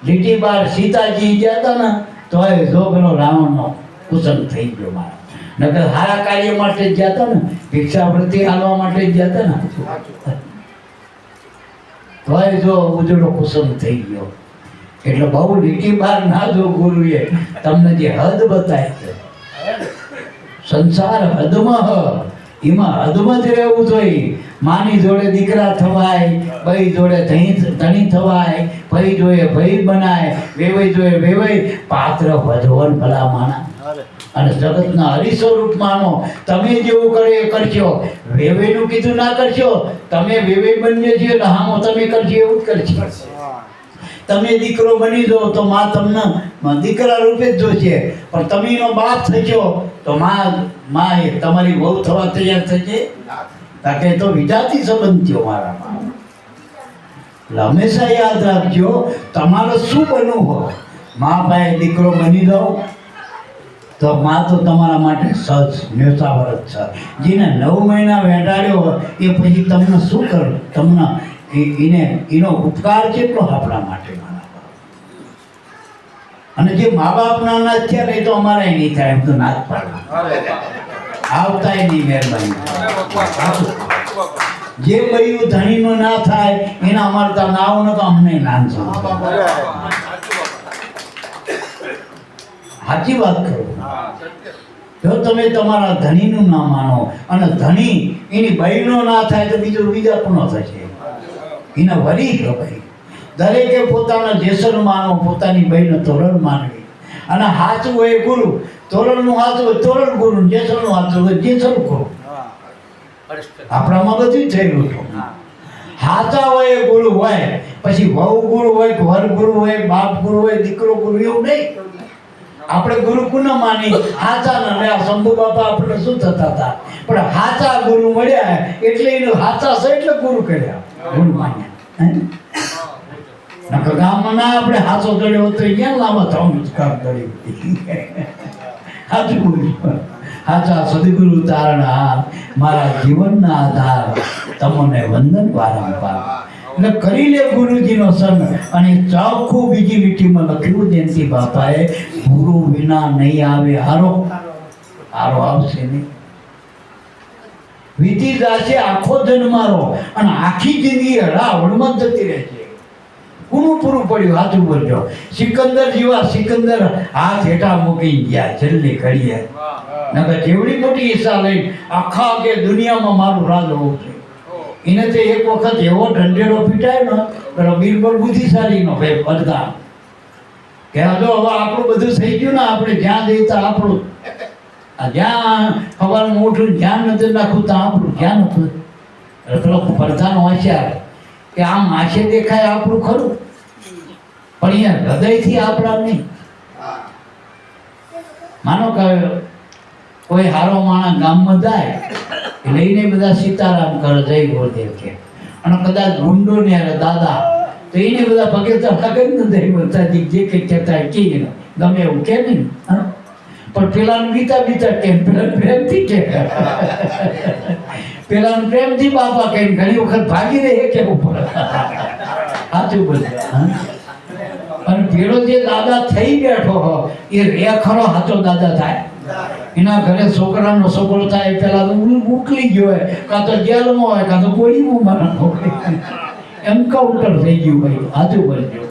Speaker 1: લીટી બાર સીતાજી ગયા હતા ને તો એ જોગનો રાવણનો કુસંગ થઈ ગયો મારા. નકર સારા કાર્ય માટે જ ગયા હતા ને, ભિક્ષાવૃત્તિ હાલવા માટે જ ગયા હતા ને, તો એ જો ઉજળો કુસંગ થઈ ગયો. એટલે બહુ લીટી બાર ના જો ગુરુએ તમને જે હદ બતાવી છે. સંસાર હદમાં એમાં હદમાં જ રહેવું જોઈએ. માની જોડે દીકરા થવાય, ભાઈ જોડે ધણી થવાય, ભાઈ જોડે ભાઈ બનાય, વેવાઈ જોડે વેવાઈ, પાત્ર ભજવન ભલા માના. અને જગતના હરિસ્વરૂપ માનો. તમે જેવું કરે એ કરશો. વેવાઈનું કીધું ના કરશો. તમે વેવાઈ બનજો છો એટલે હામો તમે કરશો એવું જ કરશો. તમે દીકરો બની જાઓ તો માં તમને દીકરા રૂપે જ જોશે. પણ તમે એનો બાપ થશો તો માં એ તમારી વહુ થવા તૈયાર થશે. તાકે તો વિજાતી સંબંધ થયો મારામાં. એટલે હંમેશા યાદ રાખજો, તમારે શું બનવું હોય, મા ભાઈ દીકરો બની જાઓ તો માં તો તમારા માટે સજ ન્યોતાવર જ છે. જેને 9 મહિના વેટાડ્યો હોય એ પછી તમને શું કરું? તમને એનો ઉપકાર કેટલો આપણા માટે. અને જે મા બાપના ના થયા એ તો અમારા નહીં થાય, એમ તો ના જ પાડવા આવતા નહીં. મહેરબાની જે બયું ધણીનું ના થાય એના અમારે તો નાવનો તો અમને નામ છે. સાચી વાત કરું. જો તમે તમારા ધણીનું ના માનો અને ધણી એની બહેનો ના થાય તો બીજા કોનો થશે? એને વરી ભાઈ દરેકે પોતાના જેસર માનો, પોતાની બહેનો તોરણ માનવી. અને હાચું હોય ગુરુ, તોરણનું હાચું હોય તોરણ ગુરુ, જેસરનું હાચું હોય જેસર ગુરુ. આપણામાં બધું થયેલું હતું. હાચા હોય ગુરુ હોય, પછી વહુ ગુરુ હોય, વર ગુરુ હોય, બાપ ગુરુ હોય, દીકરો ગુરુ, એવું નહીં. આપણે ગુરુ કોને માની? હાચા ના. શંભુ બાપા આપણે શું થતા હતા? પણ હાચા ગુરુ મળ્યા એટલે એનું હાચા છે એટલે ગુરુ કર્યા, ગુરુ માન્યા. ગામમાં ના આપણે હાચો ચડ્યો તો ક્યાં લાંબા થવાનું કામ કર્યું. સાચું બોલ્યું. હાચા સદગુરુ તારણા મારા જીવનના આધાર, તમને વંદન વારંવાર. એટલે કરી લે ગુરુજીનો સંગ. અને ચોખ્ખું બીજી લીટીમાં લખ્યું જયંતિ બાપાએ, ગુરુ વિના નહીં આવે હારો. હારો આવશે નહીં. વીતી જશે આખો જન્મારો અને આખી જિંદગી હળાવળમાં જતી રહેશે. કોનું પૂરું પડ્યું? હાથું બોલજો. સિકંદર જેવા સિકંદર હાથ હેઠા મૂકી ગયા છેલ્લી ઘડીએ. નકર જેવડી મોટી ઈચ્છા લઈ આખા કે દુનિયામાં મારું રાજ હોવું છે. એને તો એક વખત એવો ઢંઢેરો પીટાય ને પેલો બિરબલ બુદ્ધિશાળીનો ભાઈ બધા કે જો હવે આપણું બધું થઈ ગયું ને, આપણે જ્યાં જઈએ તો આપણું, જ્યાં સવારમાં ઉઠું ધ્યાન નથી નાખવું તો આપણું ધ્યાન હતું. પેલો પ્રધાન હોશિયાર કે આમ આંખે દેખાય આપણું ખરું, પણ અહીંયા હૃદયથી આપણા નહીં. માનો કે કોઈ હારો માણસ ગામમાં જાય લઈને બધા સીતારામ કરે, જય ગુરુદેવ કે, અને કદાચ ગુંડો ને દાદા તો એને બધા પગે ચડતા કરી ને જય માતાજી જે કંઈ કહેતા કે ગમે એવું કે નહીં. પણ પેલાનું બીતા કેમ? પેલા પ્રેમથી કે, પેલાનું પ્રેમથી બાપા કે ઘણી વખત ભાગી રહે કેવું પડે. સાચું બોલે. અને પેલો જે દાદા થઈ બેઠો હો એ રે ખરો સાચો દાદા થાય. એના ઘરે છોકરાનો છોકરો થાય પેલા તો ઉકલી ગયો હોય, કાં તો જેલમાં હોય, કાં તો ગોળીમાં મારા હોય, એન્કાઉન્ટર થઈ ગયું ભાઈ. સાચું બોલજો.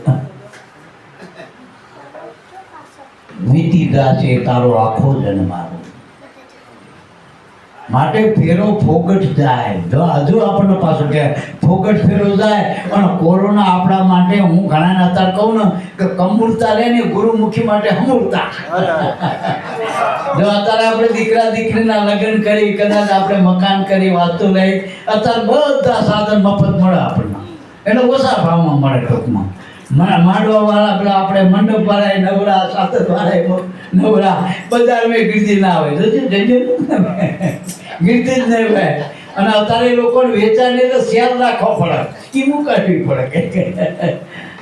Speaker 1: વીતી જાશે તારો આખો જન્મારો. માટે ફેરો ફોગટ જાય. જો હજુ આપણને પાછું કે ફોગટ ફેરો જાય. પણ કોરોના આપણા માટે, હું ઘણાને અત્યારે કહું ને કે કમૂરતા રહે ને ગુરુમુખી માટે હમૂરતા. જો અત્યારે આપણે દીકરા દીકરીના લગ્ન કરી, કદાચ આપણે મકાન કરી, વાસ્તુ લઈ, અત્યારે બધા સાધન મફત મળે આપણને, એટલે ઓછા ભાવમાં મળે. ટૂંકમાં માંડવા વાળા પેલા આપણે મંડપ વાળા નવરા, સાતર વાળા નવરા, બજારમાં ગીર્દી ના આવે. જોજો ગીર્દી જ નહીં હોય. અને અત્યારે લોકોને વેચાણ એટલે શેર રાખવો પડે. એ મુકાડવી પડે કે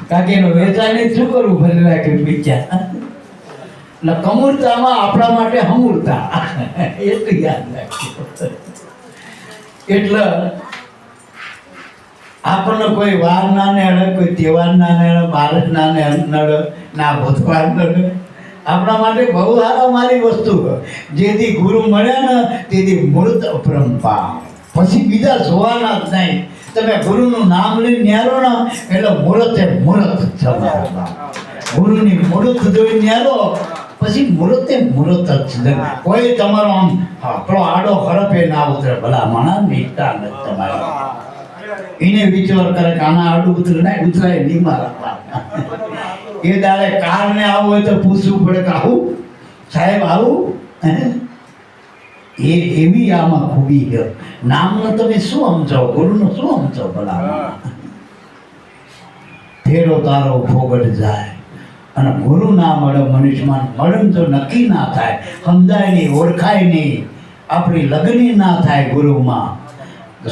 Speaker 1: કાકે એનો વેચાણી શું કરવું ભરી રાખ્યું બીજા એટલે કમૂરતામાં આપણા માટે હમૂરતા એટલું યાદ રાખજો. એટલે આપણને કોઈ વાર ના ને અડે, કોઈ તહેવાર ના ને અડે, બાળક ના ને નડે, ના ભૂતવાર નડે. આપણા માટે બહુ મારી વસ્તુ જેથી ગુરુ મળ્યા ને તેથી મૂર્ત અપરંપા, પછી બીજા જોવાના જ નહીં. તમે ગુરુનું નામ લઈને ન્યારો ને એટલે મૂર્તે મૂર્ત તમારા ગુરુની મૂર્ત જોઈ ન્યારો પછી મૂર્તે મૂર્ત જ છે. કોઈ તમારો આમ આપણો આડો ખરપે ના ઉતરે, ભલા માણા નીકળતા નથી તમારા એને વિચાર કરે કે આના આડું ઉતરે ના ઉતરાય નહીં મારા. એ દાડે કારને આવું હોય તો પૂછવું પડે કે આવું સાહેબ આવું. એ એવી આમાં ખૂબી ગયો. નામનો તમે શું સમજાવો, ગુરુનો શું સમજાવો ભલા. ફેરો તારો ફોગટ જાય અને ગુરુ ના મળે મનુષ્યમાં મળે તો નક્કી ના થાય, સમજાય નહીં, ઓળખાય નહીં, આપણી લગ્ની ના થાય ગુરુમાં.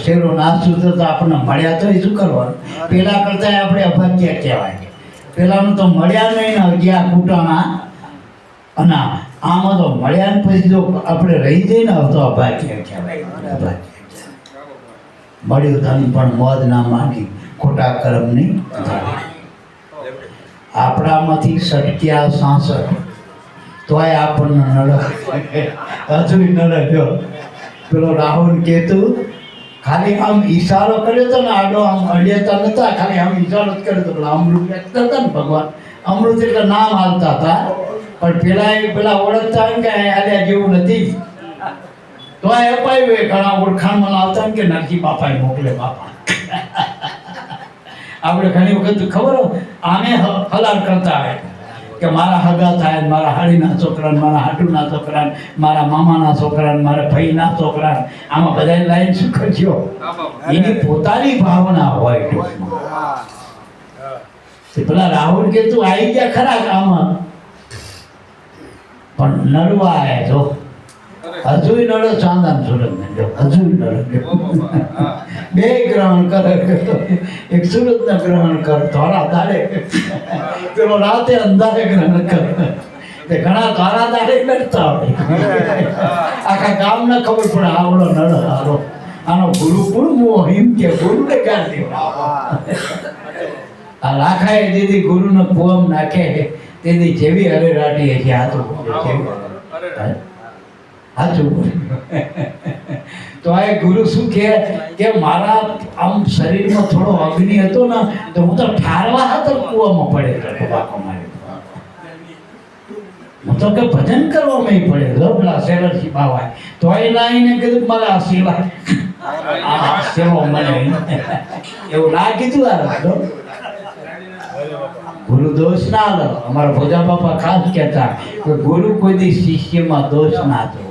Speaker 1: શેરો ના સુધર તો આપણને મળ્યા તો એ શું કરવાનું, પેલા કરતા આપણે અભાગ્ય કહેવાય. પેલાનું તો મળ્યા નહીં ને અગિયાર કૂટાણા અને આમાં તો મળ્યા ને પછી જો આપણે રહી જઈએ ને તો અભાગ્ય કહેવાય. મળ્યું તને પણ મોજ ના માની, ખોટા કર્મની આપણામાંથી 67 તોય આપણને નડે, હજુ નડે. જો પેલો રાહુલ કેતુ ખાલી આમ ઈશારો કર્યો હતો ને, આડો આમ અડ્યાતા નતા, ખાલી આમ ઈશારો જ કર્યો હતો. પેલા અમૃત વેચતા હતા ને ભગવાન, અમૃત એટલે નામ હાલતા હતા, પણ પેલા ઓળખતા હોય કે આલ્યા જેવું નથી તો આ અપાયું. એ ઘણા ઓળખાણમાં આવતા ને કે નરજી બાપાએ મોકલે બાપા. આપણે ઘણી વખત ખબર આને હલાલ કરતા હોય કે મારા હગા થાય, મારા હાડીના છોકરા, મારા હાટુના છોકરા, મારા મામાના છોકરા, મારા ભાઈના છોકરા, આમાં બધાની લાઈન શું કરજો. એની પોતાની ભાવના હોય ટૂંકમાં. પેલા રાહુલ કે તું આવી ગયા ખરા આમાં, પણ નડવા આવ્યા જો હજુ નડો ચાંદા સુરત ને જો હજુ નડો. બે ગ્રહણ કરે, એક સુરત ના ગ્રહણ કર, ધોરા દાડે પેલો રાતે અંધારે ગ્રહણ કરે. ઘણા ધોરા દાડે નડતા હોય, આખા ગામ ને ખબર પડે આવડો નડ હારો, આનો ગુરુ કોણ મોહ એમ કે ગુરુ ને કાઢી. આ લાખાએ દીદી ગુરુ નો પોમ નાખે તેથી જેવી હરે રાટી છે હાથું સાચું. તો આ ગુરુ શું કે મારા આમ શરીરમાં થોડો અગ્નિ હતો ને તો હું તો ઠારવા હતો કૂવામાં પડે હું તો કે ભજન કરવામાં પડે પેલા શેરથી બાવાય તો એ લાઈને કીધું મારા આ સેવા સેવો મને એવું ના કીધું. આ ગુરુ દોષ ના લો. અમારા ભોજા બાપા ખાસ કહેતા કે ગુરુ કોઈ દી શિષ્યમાં દોષ ના જો,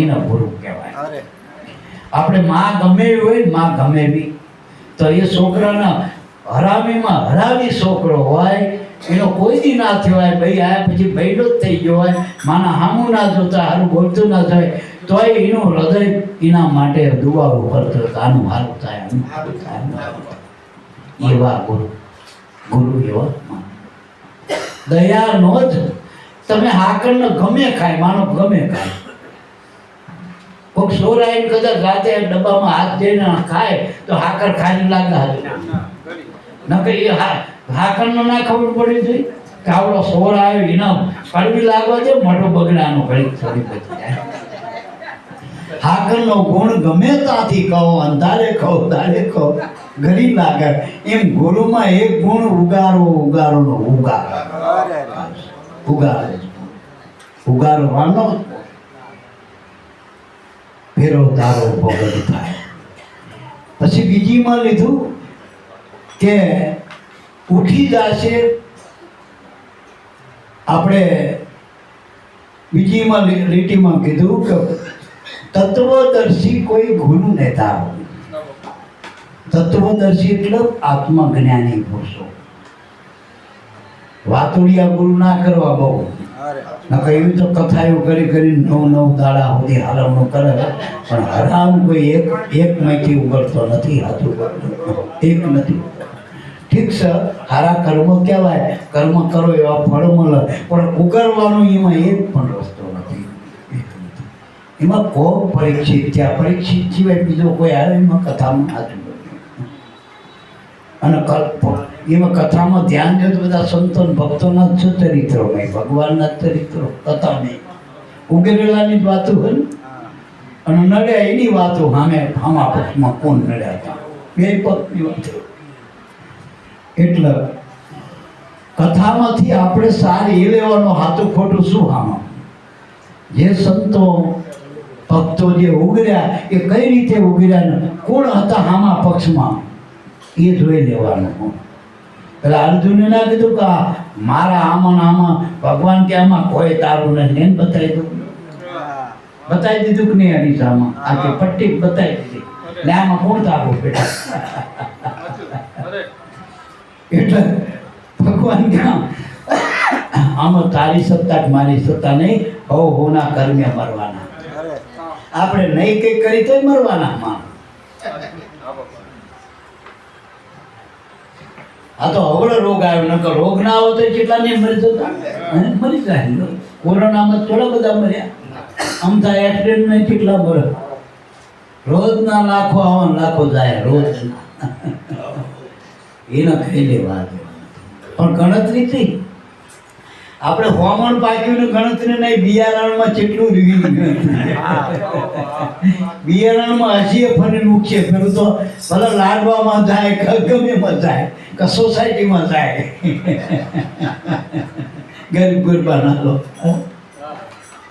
Speaker 1: એને ગુરુ કહેવાય. આપણે માં ગમે એવી હોય, માં ગમે એવી તો એ છોકરાના હરામીમાં હરામી છોકરો હોય એનો કોઈ દી ના થયો હોય, ભાઈ આયા પછી બૈડો જ થઈ ગયો હોય, માના હામું ના જોતા, હારું બોલતું ના થાય તોય એનું હૃદય એના માટે દુઆઓ કરતો આનું હારું થાય, આનું હારું થાય. એવા ગુરુ એવા દયા નો જ. તમે હાકરને ગમે ખાય, માનો ગમે ખાય, કોઈક સોરાઈ કદાચ રાતે ડબ્બામાં હાથ દઈને ખાય તો હાકર ખાઈ લાગે નકે એ હાકરનો ના ખબર પડી જોઈ કે આવડો સોર આવ્યો એના કડવી લાગવા દે, મોટો બગડાનો ઘડી થોડી બચી જાય. હાકરનો ગુણ ગમે ત્યાંથી કહો, અંધારે કહો, દાડે કહો, ગરીબ લાગે. એમ ગુરુમાં એક ગુણ ઉગારો નો ઉગારો વાનો ફેરો તારો ભોગત થાય. પછી બીજીમાં લીધું કે ઉઠી જશે. આપણે બીજીમાં લીટીમાં કીધું કે તત્વદર્શી કોઈ ગુરુ નેતા. તત્વદર્શી એટલે આત્મજ્ઞાની પુરુષો. વાતુડિયા ગુરુ ના કરવા બહુ નકર એવી તો કથાઓ કરી 9 દાડા સુધી હાલવણું કરે પણ હરામ કોઈ એકમાંથી ઉગડતો નથી. હાથું એક નથી. ઠીક છે, સારા કર્મ કહેવાય, કર્મ કરો એવા ફળ મળે, પણ ઉગરવાનું એમાં એક પણ રસ્તો નથી. એમાં કોણ પરીક્ષિત થયા? પરીક્ષિત સિવાય બીજો કોઈ આવે એમાં કથામાં હાથું. અને એમાં કથામાં ધ્યાન દે તો બધા સંતો ભક્તોના જ ચરિત્રો નહીં, ભગવાનના ચરિત્રો કથા નહીં. ઉગરેલાની જ વાતો હોય ને, અને નડ્યા એની વાતો આમાં પક્ષમાં કોણ નડ્યા હતા, બે પક્ષની વાતો. એટલે કથામાંથી આપણે સારી એ લેવાનો, હાથું ખોટું શું આમાં. જે સંતો ભક્તો જે ઉગર્યા એ કઈ રીતે ઉગર્યા ને કોણ હતા આમાં પક્ષમાં એ જોઈ લેવાનું. એટલે અર્જુને ના કીધું કે મારા આમાં ભગવાન કે આમાં કોઈ તારું નથી, એને બતાવી દઉં. બતાવી દીધું કે નહીં? અરીસામાં આખી પટ્ટી બતાવી દીધી ને આમાં કોણ તારું બેટા. એટલે ભગવાન ક્યાં આમાં તારી સત્તા મારી સત્તા નહીં, હોના કર્મે મરવાના. આપણે નહીં કઈ કરી તો મરવાના. આ તો અવળો રોગ આવ્યો, નકર રોગ ના આવો તો કેટલા ને મરી જતા, મરી જાય. કોરોનામાં થોડા બધા મર્યા, આમ થાય એક્સિડન્ટ નહીં કેટલા મરે. રોજના લાખો આવે, લાખો જાય રોજ. એના ખાઈ લેવા પણ ગણતરી થઈ. આપણે હોમણ પાક્યું ગણતરી નહીં, બિયારણમાં કેટલું રહ્યું. બિયારણમાં હજી ફરી ઉગશે, પેલું તો ભલે લાડવામાં જાય, ગમેમાં જાય, કે સોસાયટીમાં જાય. ગરીબ ગરબા લો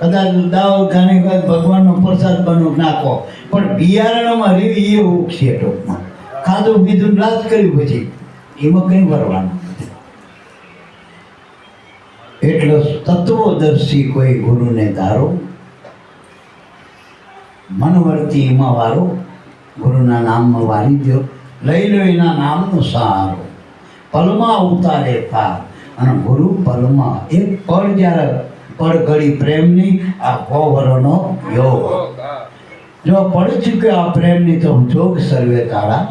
Speaker 1: કદાચ દાવ ઘણી વખત ભગવાનનો પ્રસાદ બનો નાખો, પણ બિયારણમાં રહ્યું એ ઉગશે ટોપમાં. ખાધું પીધું લાજ કર્યું પછી એમાં કંઈ ભરવાનું. એટલે તત્વદર્શી કોઈ ગુરુને ધારો, મનવર્તી એમાં વારો, ગુરુના નામમાં વારી દો, લઈ લો એના નામનો સહારો. પલમાં ઉતારે પાર, અને ગુરુ પલમાં એક પળ જ્યારે પળ ઘડી પ્રેમની આ વરનો યોગ. જો પડી ચૂક્યો આ પ્રેમની તો જોગ સર્વે તારા.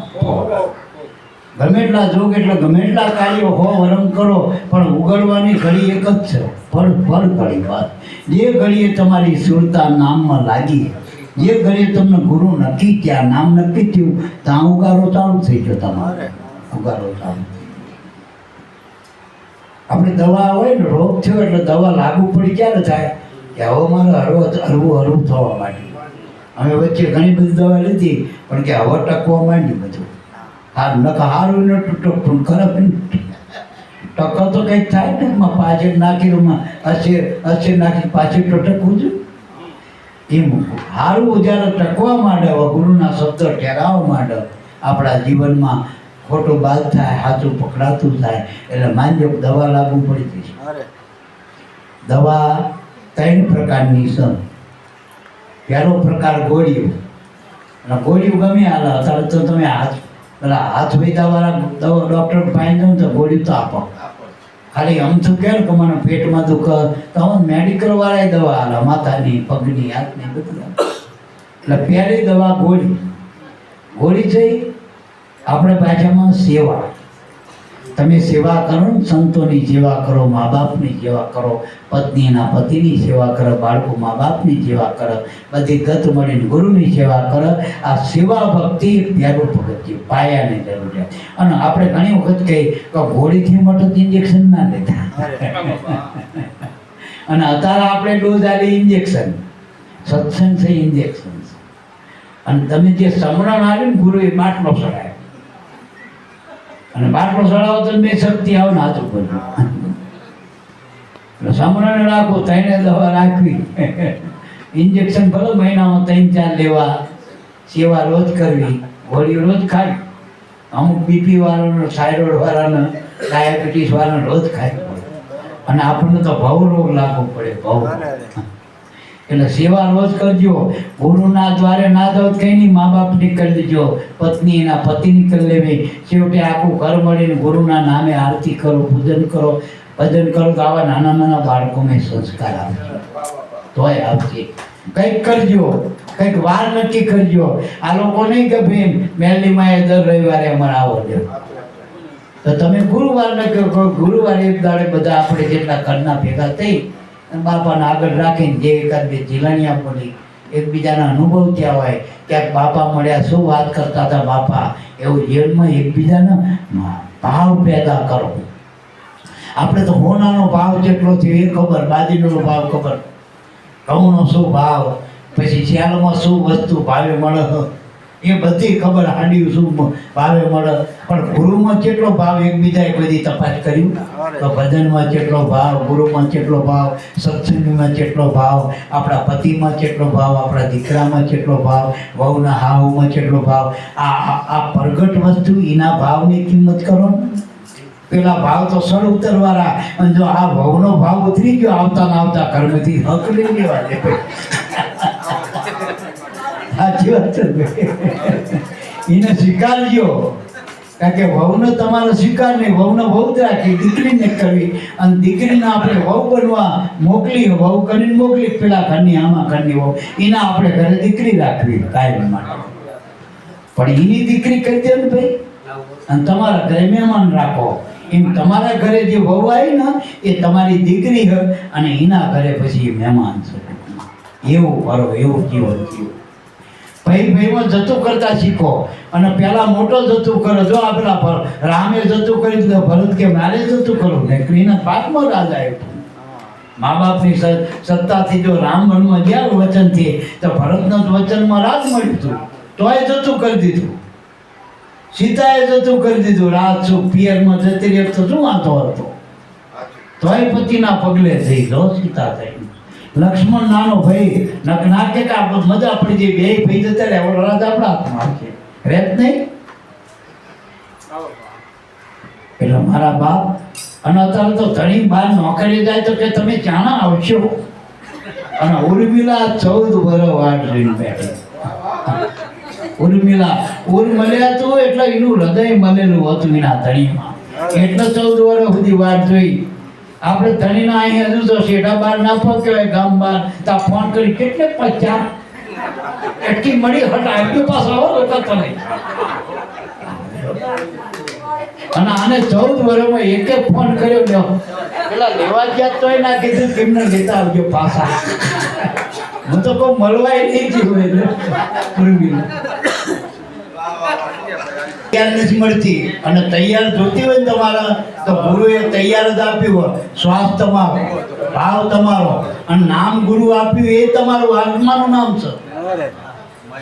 Speaker 1: ગમે એટલા જોગ એટલે ગમે એટલા કાર્યો વરમ કરો, પણ ઉગડવાની ઘડી એક જ છે, પળ ઘડી વાત. જે ઘડીએ તમારી સુરતા નામમાં લાગી, જે ઘડીએ તમને ગુરુ નક્કી ત્યાં નામ નક્કી થયું, ત્યાં ઉગારો ચાલુ થઈ ગયો. તમારે ઉગારો ચાલુ. આપણે દવા હોય ને, રોગ થયો એટલે દવા લાગુ પડી ક્યારે થાય કે હવે મારે હરવું થવા માંડ્યું. અમે વચ્ચે ઘણી બધી દવા લીધી, પણ કે હવે ટકવા માંડ્યું બધું. હારું ને ટૂંકું ખરાબ ટકો તો કંઈક થાય ને, પાછળ નાખી અસર નાખી પાછળ તો ટકવું છું. એમ હારું જ્યારે ટકવા માંડે, ગુરુના શબ્દ ઠેરાવવા માંડે, આપણા જીવનમાં ખોટું બાદ થાય, સાચું પકડાતું થાય, એટલે માનજો દવા લાગુ પડી જશે. દવા 3 પ્રકારની છે. પહેલો પ્રકાર ગોળીઓ. અને ગોળીઓ ગમે હાલ. અત્યારે તો તમે હાથ વૈદાવાળા ડૉક્ટર પાસે જાઓ તો ગોળી તો આપો. ખાલી અમથું કહે ને કે મને પેટમાં દુખે તો મેડિકલ વાળાએ દવા હાલે, માથાની, પગની, હાથની બધી. એટલે પહેલી દવા ગોળી. ગોળી થઈ આપણે ભાષામાં સેવા. તમે સેવા કરો ને, સંતોની સેવા કરો, મા બાપની સેવા કરો, પત્નીના પતિની સેવા કરો, બાળકો મા બાપની સેવા કરો, બધી ગત મળીને ગુરુની સેવા કરો. આ સેવા ભક્તિ પહેલું પગથિયું, પાયાની જરૂરિયાત. અને આપણે ઘણી વખત કહીએ કે ગોળીથી મોટું ઇન્જેક્શન ના લેતા. અને અત્યારે આપણે ડોઝ આલી ઇન્જેક્શન, સત્સંગ છે ઇન્જેક્શન. અને તમે જે સમરણ આવ્યું ને ગુરુએ બાટલો ચડાય, અને બાટલો ચડાવો તો બે શક્તિ આવે ને હાથું બધું. એટલે સમરણ રાખો, 3 દવા રાખવી. ઇન્જેક્શન ભલે મહિનામાં 3-4 લેવા, સેવા રોજ કરવી, ગોળીઓ રોજ ખાવી. અમુક બીપી વાળાને, થાઇરોઇડ વાળાને, ડાયાબિટીસ વાળાને રોજ ખાવી પડે. અને આપણને તો ભવ રોગ લાગવો પડે, ભવ. એટલે સેવા રોજ કરજો. ગુરુના દ્વારે ના જાઓ કંઈ નહીં, મા બાપની કરી દેજો, પત્ની એના પતિની કરી લેવી. છેવટે આખું ઘર મળીને ગુરુના નામે આરતી કરો, પૂજન કરો. ભજન કરો તો આવા નાના નાના બાળકોને સંસ્કાર આવશે, તોય આવશે. કંઈક કરજો, કંઈક વાર નક્કી કરજો. આ લોકો નહીં કે ભાઈ મેલડીમાં એ દર રવિવારે અમારે આવો દે, તો તમે ગુરુવાર નક્કી કરો. ગુરુવારે એક દાડે બધા આપણે જેટલા ઘરના ભેગા થઈ અને બાપાને આગળ રાખીને જે એકાદ બે જીલાણીયા બોલી, એકબીજાના અનુભવ થયા હોય, ક્યાંક બાપા મળ્યા, શું વાત કરતા હતા બાપા, એવું જીવનમાં એકબીજાના ભાવ પેદા કરો. આપણે તો હોનાનો ભાવ જેટલો થયો એ ખબર, બાજરીનો ભાવ ખબર, ઘઉંનો શું ભાવ, પછી શિયાળામાં શું વસ્તુ ભાવે મળે એ બધી ખબર, હાંડિયું શું ભાવે મળે. પણ ગુરુમાં કેટલો ભાવ એકબીજાએ બધી તપાસ કર્યું તો ભજનમાં કેટલો ભાવ, ગુરુમાં કેટલો ભાવ, સત્સંગમાં કેટલો ભાવ, આપણા પતિમાં કેટલો ભાવ, આપણા દીકરામાં કેટલો ભાવ, વહુના હાવમાં કેટલો ભાવ. આ પ્રગટ વસ્તુ એના ભાવની કિંમત કરો. પેલા ભાવ તો સળ ઉતરવાળા, અને જો આ વહુનો ભાવ ઉતરી ગયો આવતા ના આવતા ઘરમાંથી હક લઈ લેવા દે. સાચી વાત છે, એને સ્વીકારજો. કારણ કે વહુને તમારો સ્વીકાર નહીં, વહુને વહુ જ રાખી, દીકરીને કરવી, અને દીકરીને આપણે વહુ બનવા મોકલી, વહુ કરીને મોકલી પેલા ઘરની, આમાં ઘરની વહુ, એના આપણે ઘરે દીકરી રાખવી કાયમ માટે. પણ એની દીકરી કરી દે ને ભાઈ, અને તમારા ઘરે મહેમાન રાખો. એમ તમારા ઘરે જે વહુ આવી ને એ તમારી દીકરી હોય, અને એના ઘરે પછી એ મહેમાન છે. એવું કરો, એવું જીવન જીવો. ભાઈમાં જતું કરતા શીખો. અને પેલા મોટો જતું કરો. જો આ પેલા રામે જતું કરી દીધું, ભરત કે મારે જતું કરું ને, એના પાકમાં રાજ આવ્યો. મા બાપની સત્તાથી જો રામ વનમાં ગયા વચનથી, તો ભરતના વચનમાં રાજ મળ્યું હતું, તોય જતું કરી દીધું. સીતાએ જતું કરી દીધું, રાત શું પિયરમાં જતી રહી તો શું વાંધો હતો, તોય પતિના પગલે થઈ લો સીતા થઈ. લક્ષ્મણ નાનો ભાઈ નાકે કે મજા પડી જાય, બે ભાઈ જતા રહે, રાજ આપણા હાથમાં છે, રેત નહીં. એટલે મારા બાપ, અને અત્યારે તો ધણી બહાર નોકરી જાય તો કે તમે ચાણા આવશો, અને ઉર્મિલા 14 વર્ષ વાટ જોઈને બેઠી. ઉર્મિલા મળ્યા તો એટલે એનું હૃદય મળેલું હતું એના ધણીમાં, એટલે 14 વર્ષ સુધી વાટ જોઈ. આપણે ધણીના અહીં હજુ તો શેઠા બહાર ના પકવાય, ગામ બહાર તા ફોન કરી કેટલે 50 એટલી મળી હટ આવ્યો પાછો આવો તો નહીં. અને આને 14 વર્ષમાં એકે ફોન કર્યો લ્યો, પેલા લેવા ગયા તોય ના કીધું કેમને લેતા આવજો પાછા. હું તો કોઈ મળવાય નહીં જીવું એટલે તૈયાર નથી મળતી. અને તૈયાર જોતી હોય ને તમારા, તો ગુરુએ તૈયાર જ આપ્યું હોય. શ્વાસ તમારો, ભાવ તમારો, અને નામ ગુરુ આપ્યું એ તમારું આત્માનું નામ છે.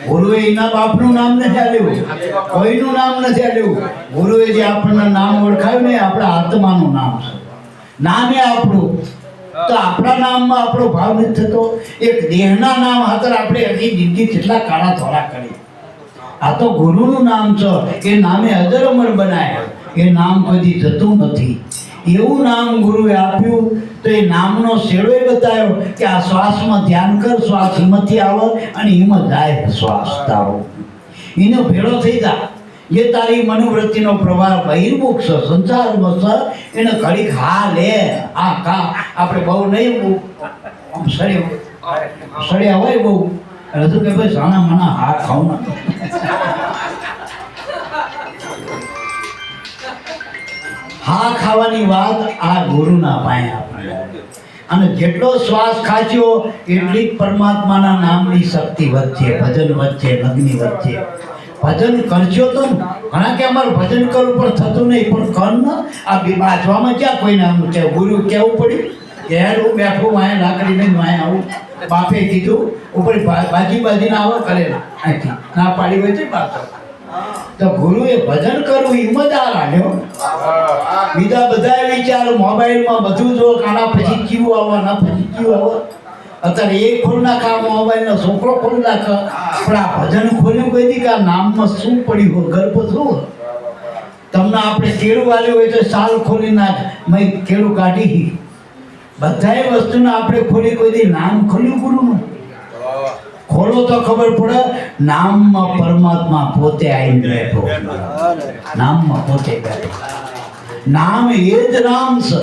Speaker 1: ગુરુએ એના બાપનું નામ નથી આપ્યું, કોઈનું નામ નથી આપ્યું. ગુરુએ જે આપણને નામ ઓળખાયું ને આપણા આત્માનું નામ છે. નામે આપણું, તો આપણા નામમાં આપણો ભાવ નથી થતો. એક દેહના નામ હાથર આપણે હજી જિંદગી કેટલા કાળા ધોળા કરી. આ તો ગુરુનું નામ છે, એ નામે અજર અમર બનાય, એ નામ કદી જતું નથી. એવું નામ ગુરુએ આપ્યું તો એ નામનો શેડો બતાવ્યો કે આ શ્વાસમાં ધ્યાન કર, શ્વાસ હિંમતથી આવે અને હિંમત જાય શ્વાસ તારો, એનો ભેળો થઈ જા. જે તારી મનોવૃત્તિનો પ્રવાહ બહિર્મુખ છે, સંસારમાં છે, એને ઘડીક હા લે આ કા. આપણે બહુ નહીં સળ્યા હોય બહુ, હજુ કે ભાઈ સાના મના હા ખાવ ના. હા ખાવાની વાત આ ગુરુના પાયે આપણે. અને જેટલો શ્વાસ ખાચ્યો એટલી જ પરમાત્માના નામની શક્તિ વધશે, ભજન વધશે, લગ્ની વધશે. ભજન કરજો તો ઘણા કે અમારું ભજન કરવું પણ થતું નહીં, પણ કર ને આ બાજવામાં ક્યાં કોઈને આમ કે ગુરુ કહેવું પડ્યું કે હું બેઠું વાંહે લાકડી નહીં વાંહે આવું. બાપે કીધું ઉપર બાજીને આવો કરે અહીંથી ના પાડી હોય છે પાછો. તો ગુરુએ ભજન કરવું હિંમતદાર આવ્યો. બીજા બધા વિચાર મોબાઈલમાં બધું જો કાના પછી જીવું આવવા, પછી જીવું આવવા. અત્યારે એક ખોલ નાખા મોબાઈલનો છોકરો ખોલ નાખે, પણ આ ભજન ખોલ્યું કહી દી કે આ નામમાં શું પડ્યું હોય, ગર્ભ શું. તમને આપણે કેળું વાલ્યું હોય તો સાલ ખોલી નાખ, મેં કેળું કાઢી. બધાય વસ્તુને આપણે ખોલી કોઈ દી નામ ખોલ્યું ગુરુનું ખોલો તો ખબર પડે. નામમાં પરમાત્મા પોતે આવીને બેઠો, નામમાં પોતે બેઠો. નામ એ જ નામ છે.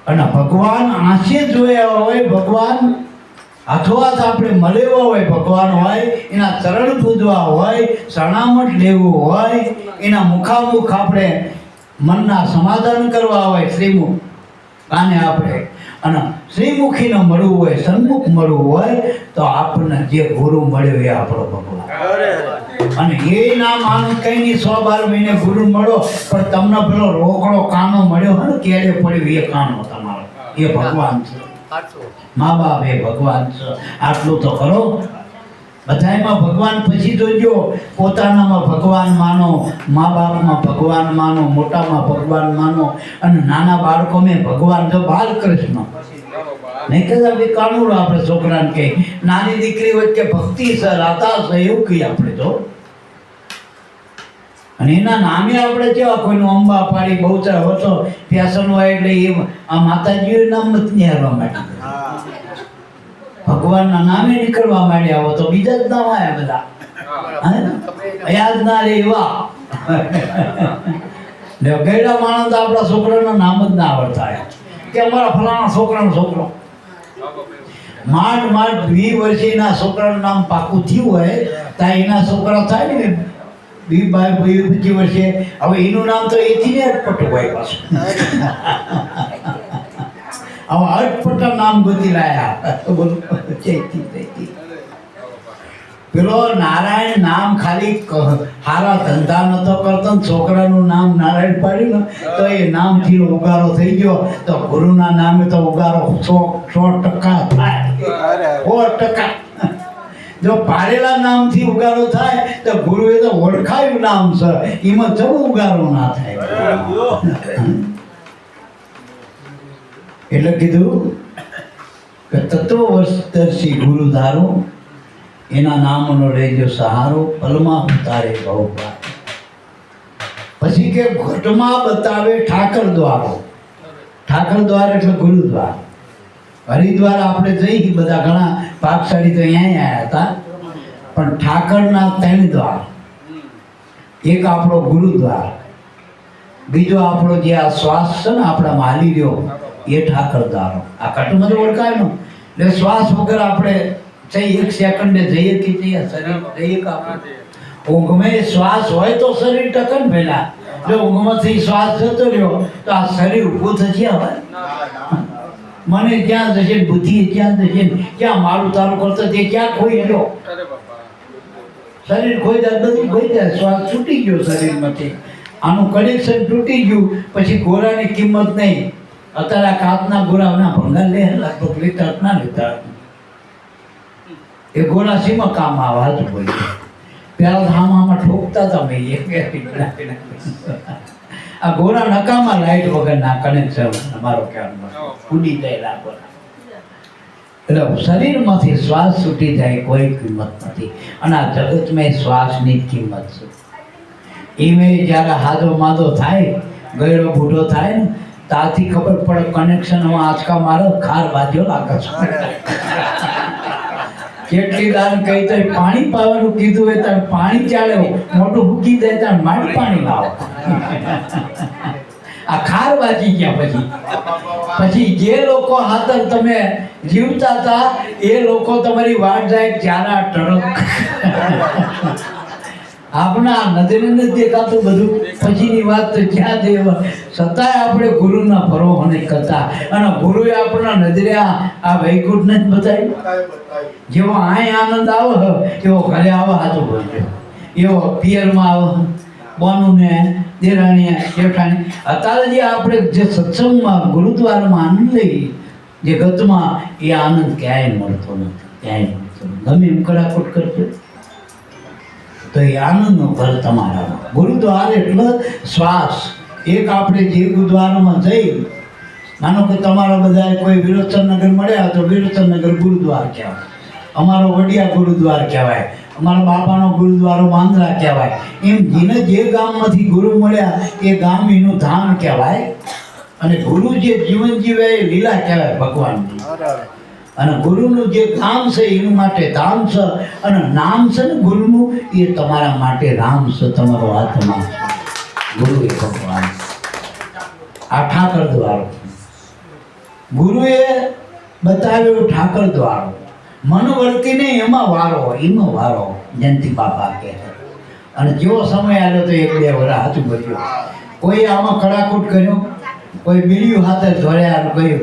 Speaker 1: અને ભગવાન આંખે જોયા હોય, ભગવાન હાથોહાથ આપણે મળેવા હોય, ભગવાન હોય એના ચરણ પૂજવા હોય, શરણામત લેવું હોય, એના મુખામુખ આપણે મનના સમાધાન કરવા હોય, શ્રીમુખ આને આપણે અને શ્રીમુખીને મળવું હોય, સન્મુખ મળવું હોય તો આપણને જે ગુરુ મળ્યો એ આપણો ભગવાન. અને એ ના માનું કઈ નહીં 100-12 મહિને ગુરુ મળો, પણ તમને પેલો રોકડો કાનો મળ્યો હોય ને કેળે પડ્યો એ કાનો તમારો, એ ભગવાન છે. મા બાપ એ ભગવાન છે. આટલું તો કરો. બધાયમાં ભગવાન પછી તો જો પોતાનામાં ભગવાન માનો, મા બાપમાં ભગવાન માનો, મોટામાં ભગવાન માનો અને નાના બાળકોમાં ભગવાન. જો બાલકૃષ્ણ નહીં કહેતા ભાઈ કાનુડો આપણે છોકરાને કહે, નાની દીકરી વચ્ચે ભક્તિ છે, રાતા છે એવું કહીએ આપણે તો. અને એના નામે આપણે કેવા કોઈનું અંબા પાડી બહુચર હોતો ફેશન હોય એટલે એ આ માતાજીઓ નામ નથી હારવા માટે ભગવાનના નામે નીકળવા માંડ્યા હો તો બીજા જ નામ આવ્યા બધા. યાદ ના રે એવા ગયડા માણસ આપણા છોકરાના નામ જ ના આવડતા કે અમારા ફલાણા છોકરાનો છોકરો. માંડ 20 વર્ષના છોકરાનું નામ પાકું થયું હોય ત્યાં એના છોકરા થાય ને 20-25 વર્ષે, હવે એનું નામ તો એથી ને અટપટું હોય પાછું. હવે અટપટા નામ ગોતી લાયા. પેલો નારાયણ નામ ખાલી હારા ધંધા નતો કરતો ને છોકરાનું નામ નારાયણ પાડ્યું ને તો એ નામથી ઉગારો થઈ ગયો. તો ગુરુના નામે તો ઉગારો 100% થાય, 100%. જો પાડેલા નામથી ઉગારો થાય તો ગુરુએ તો ઓળખાયું નામ છે, એમાં ચડું ઉગારો ના થાય. એટલે કીધું કે તત્વદર્શી ગુરુ ધારો, એના નામનો લેજો સહારો, પલમાં ઉતારે બહુ. પછી કે ઘટમાં બતાવે ઠાકર દ્વારો. ઠાકર દ્વાર એટલે ગુરુદ્વાર. હરિદ્વાર આપણે જઈ બધા ઘણા પાકશાળી તો અહીંયા આવ્યા હતા, પણ ઠાકરના 3 દ્વાર. એક આપણો ગુરુદ્વાર, બીજો આપણો જે આ શ્વાસ છે ને આપણા હાલી રહ્યો એ ઠાકર દ્વારો. આ કટુંબ ઓળખાય ને એટલે શ્વાસ વગર આપણે 1 સેકન્ડે જઈએ કે જઈએ શરીર જઈએ કે આપણે ઊંઘમાં શ્વાસ હોય તો શરીર ટકે ને પહેલા. જો ઊંઘમાંથી શ્વાસ જતો રહ્યો તો આ શરીર ઊભું થશે. હવે મને ક્યાં જશે, બુદ્ધિ ક્યાં જશે, ક્યાં મારું તારું કરતો તે ક્યાં ખોઈ ગયો, શરીર ખોઈ જાય, બધું ખોઈ જાય, શ્વાસ છૂટી ગયો શરીરમાંથી. આનું કનેક્શન તૂટી ગયું પછી ગોરાની કિંમત નહીં. અત્યારે કાચના ગોરાના ભંગાર લે લગભગ લીટર ના લીધા એ ગોરા સીમાં કામ આવે. હાથ બોલી પેલા આમાં ઠોકતા હતા મેં આ ગોરા નકામાં લાઈટ વગરના કનેક્શન અમારો ખ્યાલમાં ઉડી જાય ગોરા. એટલે શરીરમાંથી શ્વાસ છૂટી જાય કોઈ કિંમત નથી. અને આ જગતમાં શ્વાસની જ કિંમત છે. એમાં જ્યારે હાદો માદો થાય, ગયડો બૂઢો થાય ને ત્યાંથી ખબર પડે કનેક્શન. હવે આંચકા મારો ખાર બાજ્યો લાગે છે. કેટલી દાન કહી તો પાણી પાવાનું કીધું હોય ત્યારે પાણી ચાલે, મોટું મૂકી દે ત્યારે માંડ પાણી લાવો. આ ખાર બાજી ગયા. પછી જે લોકો હાથર તમે જીવતા હતા એ લોકો તમારી વાટ જાય ચારા ટળક. આપણા નજરે નથી દેખાતું બધું. પછીની વાત તો ક્યાં દેવ, છતાંય આપણે ગુરુના ભરોહને કરતા. અને ગુરુએ આપણા નજરે આ વૈકુંઠ ને જ બતાવ્યું. જેવો આય આનંદ આવે એવો ઘરે આવે હાથું બોલજો, એવો પિયરમાં આવે બોનું ને દેરાણી જેઠાણી. અત્યારે જે આપણે જે સત્સંગમાં ગુરુદ્વારમાં આનંદ લઈએ જગતમાં એ આનંદ ક્યાંય મળતો નથી, ક્યાંય મળતો નથી. ગમે એમ કડાકોટ કરજો તો એ આનંદનું ઘર તમારામાં. ગુરુદ્વાર એટલે શ્વાસ. એક આપણે જે ગુરુદ્વારમાં જઈ, માનો કે તમારા બધા કોઈ વિરોચનનગર મળ્યા તો વિરોચનનગર ગુરુદ્વાર કહેવાય, અમારો વડિયા ગુરુદ્વાર કહેવાય, અમારા બાપાનો ગુરુદ્વારો માંદરા કહેવાય. એમ જેને જે ગામમાંથી ગુરુ મળ્યા એ ગામ એનું ધામ કહેવાય. અને ગુરુ જે જીવન જીવે એ લીલા કહેવાય ભગવાનની. અને ગુરુનું જે કામ છે એનું માટે ધામ છે, અને નામ છે ને ગુરુનું એ તમારા માટે રામ છે, તમારો આત્મા છે. ગુરુ એ ભગવાન. આ ઠાકર દ્વારો. ગુરુએ બતાવ્યું ઠાકર દ્વારો, મનવર્તીને એમાં વારો જયંતિ બાપા કહે. અને જેવો સમય આવ્યો તો 1-2 વર્ષ હાથું ભર્યો. કોઈ આમાં કડાકૂટ કર્યો, કોઈ બીડીયું હાથે ધોળ્યા, કોઈ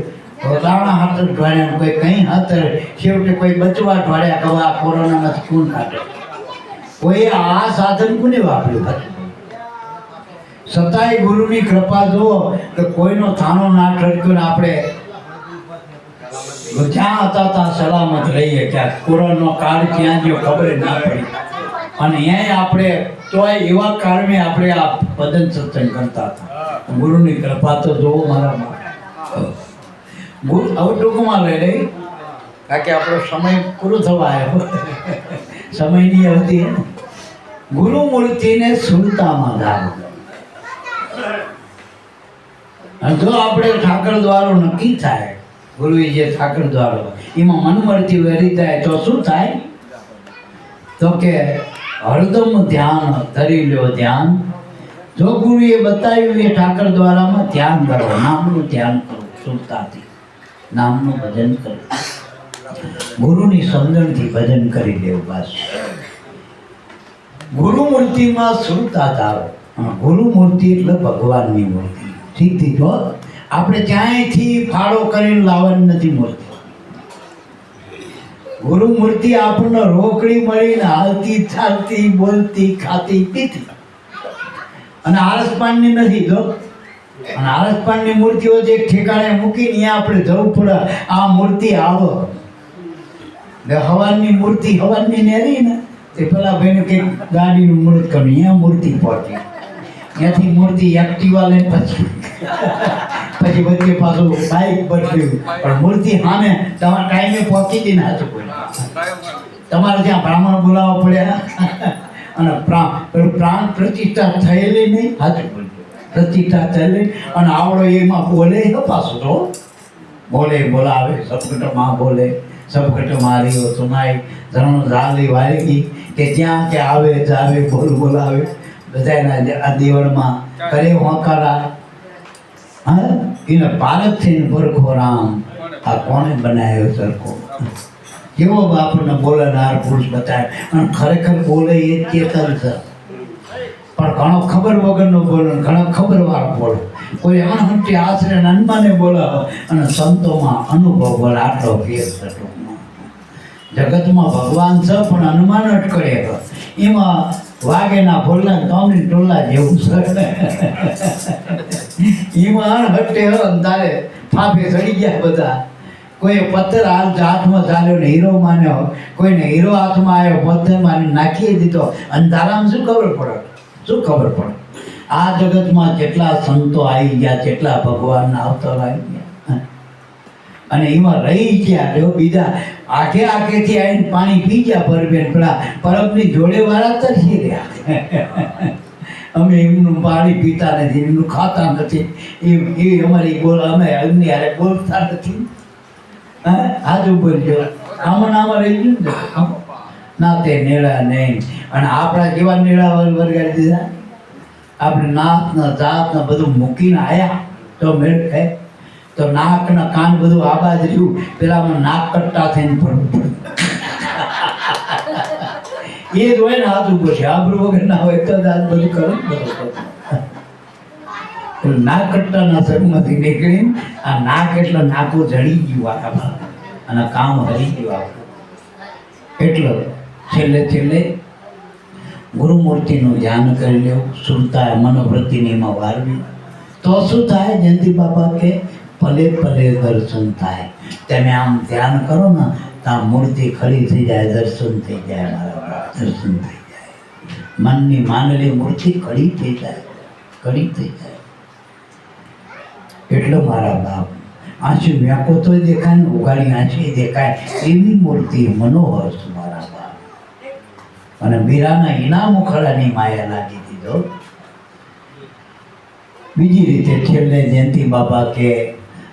Speaker 1: રાણા હાથે ધોળ્યા, કોઈ કંઈ હાથે, છેવટે કોઈ બચવા ધોળ્યા કે આ કોરોનામાંથી કોણ કાઢે. કોઈ આ સાધન કોને વાપર્યું હતું? છતાંય ગુરુની કૃપા જુઓ કે કોઈનો થાણો ના ઠરક્યો ને આપણે જ્યાં હતા ત્યાં સલામત રહીએ. ક્યાં કોરોનાનો કાળ ક્યાં ગયો ખબર ના પડી. અને અહીંયા આપણે તોય એવા કારણે આપણે આ ભજન સત્સંગ કરતા હતા. ગુરુની કૃપા તો જુઓ મારા. ગુરુ હવે ટૂંકમાં લઈ લઈ, કારણ કે આપણો સમય પૂરો થવા આવ્યો. સમયની અવધિ. ગુરુ મૂર્તિને સુરતામાં ધારો. જો આપણે ઠાકર દ્વારો નક્કી થાય, ગુરુએ જે ઠાકર દ્વારો એમાં મનમરથી વેરી થાય તો શું થાય? તો કે હરદમ ધ્યાન ધરી લ્યો ધ્યાન. જો ગુરુએ બતાવ્યું એ ઠાકર દ્વારામાં ધ્યાન કરો, નામનું ધ્યાન કરો, સુરતાથી નામનું ભજન કરો. ગુરુની સમજણથી ભજન કરી લેવું બસ. ગુરુ મૂર્તિમાં સુરતા ધારો. ગુરુ મૂર્તિ એટલે ભગવાનની મૂર્તિ. ઠીકથી જો આપણે ક્યાંયથી ફાળો કરીને લાવવાની નથી મૂર્તિ. ગુરુ મૂર્તિ આપણને રોકડી મળીને હાલતી ચાલતી બોલતી ખાતી પીતી. અને આરસપાનની નથી જો. અને આરસપાનની મૂર્તિઓ જે ઠેકાણે મૂકીને અહીંયા આપણે જવું પડે. આ મૂર્તિ આવો હવાનની મૂર્તિ હવાનની નેરી ને તે પેલા ભાઈને કંઈક ગાડીનું મૂર્ત કર્યું, અહીંયા મૂર્તિ પહોંચી. ત્યાંથી મૂર્તિ એક્ટિવા લઈને પછી વચ્ચે પાછું બાઇક બદલ્યું. પણ મૂર્તિ સામે તમારા ટાઈમે પહોંચી જઈને હાથું બોલ્યું. તમારે ત્યાં બ્રાહ્મણ બોલાવવા પડ્યા. અને પ્રાણ પ્રતિષ્ઠા થયેલી નહીં, હાથું બોલ્યું. પ્રતિષ્ઠા થયેલી અને આવડો એમાં બોલે પાછું તો બોલાવે. સબકટમાં બોલે, સબકટ મારીઓ સુનાઈ ધર્મ ઝાલી વારી કે ત્યાં કે આવે જાવે બોલાવે. બધાના આ દેવળમાં કરે હોંકારા. હા, એને પારખથી ભરખો રામ, આ કોને બનાવ્યો સરખો. કેવો આપણને બોલનાર પુરુષ બતાવે. અને ખરેખર બોલે એ ચેતન છે. પણ ઘણો ખબર વગરનો બોલે, ઘણો ખબર વાળો બોલે. કોઈ અણહંટી આશરે અનુમાને બોલાવો અને સંતોમાં અનુભવ બોલે. આટલો ફેર છે ટૂંકમાં. જગતમાં ભગવાન છે પણ અનુમાન જ કરે. એમાં વાઘેના ભોલા તોમની ટોલા જેવું છે. એમાં હટે તારે ફાફે ચડી ગયા બધા. કોઈ પથ્થર હાથમાં ચાલ્યો ને હીરો માન્યો, કોઈને હીરો હાથમાં આવ્યો પથ્થર માની નાખી દીધો. અંધારામાં શું ખબર પડે? શું ખબર પડે? આ જગતમાં જેટલા સંતો આવી ગયા, જેટલા ભગવાનના અવતાર આવી ગયા અને એમાં રહી ગયા. જો બીજા આખેથી આવીને પાણી પી ગયા પરબેન, પેલા પરબની જોડે વાળા તરસી રહ્યા. અમે એમનું પાણી પીતા નથી, એમનું ખાતા નથી. એ અમારી અમે એમની હારે બોલતા નથી. હા, આજુ બોલજો આમાં આમાં રહી ગયું ને ના તે નેળા નહીં. અને આપણા જેવા નેળા વરગાડી દીધા. આપણે નાકના જાતને બધું મૂકીને આવ્યા તો મેળ ખાય. તો નાક ને કાન બધું આબાદ રહ્યું. પેલામાં નાક કટ્ટા થઈને ફરવું પડે. એ જ હોય ને હાથ ઉપર છે. આબરૂ વગર ના હોય તો આ બધું કરવું બરોબર. નાક કટ્ટાના શરૂમાંથી નીકળીને આ નાક એટલે નાકો જડી ગયું આખા અને કામ હરી ગયું આપણું. એટલે છેલ્લે ગુરુમૂર્તિનું ધ્યાન કરી લેવું. સુરતા મનોવૃત્તિની એમાં વારવી તો શું થાય? જયંતિ બાપા કે ભલે દર્શન થાય. તમે આમ ધ્યાન કરો ને તો આ મૂર્તિ ખડી થઈ જાય, દર્શન થઈ જાય. મારા દર્શન થઈ જાય. મનની માનલી મૂર્તિ ખડી થઈ જાય. એટલે મારા બાપ આંસુ વ્યાકો તો દેખાય ને ઉગાડી આંસી દેખાય એવી મૂર્તિ મનોહર છે મારા બાપ. અને મીરાના ઈના મુખડાની માયા લાગી દીધો. બીજી રીતે છેલ્લે જયંતિ બાપા કે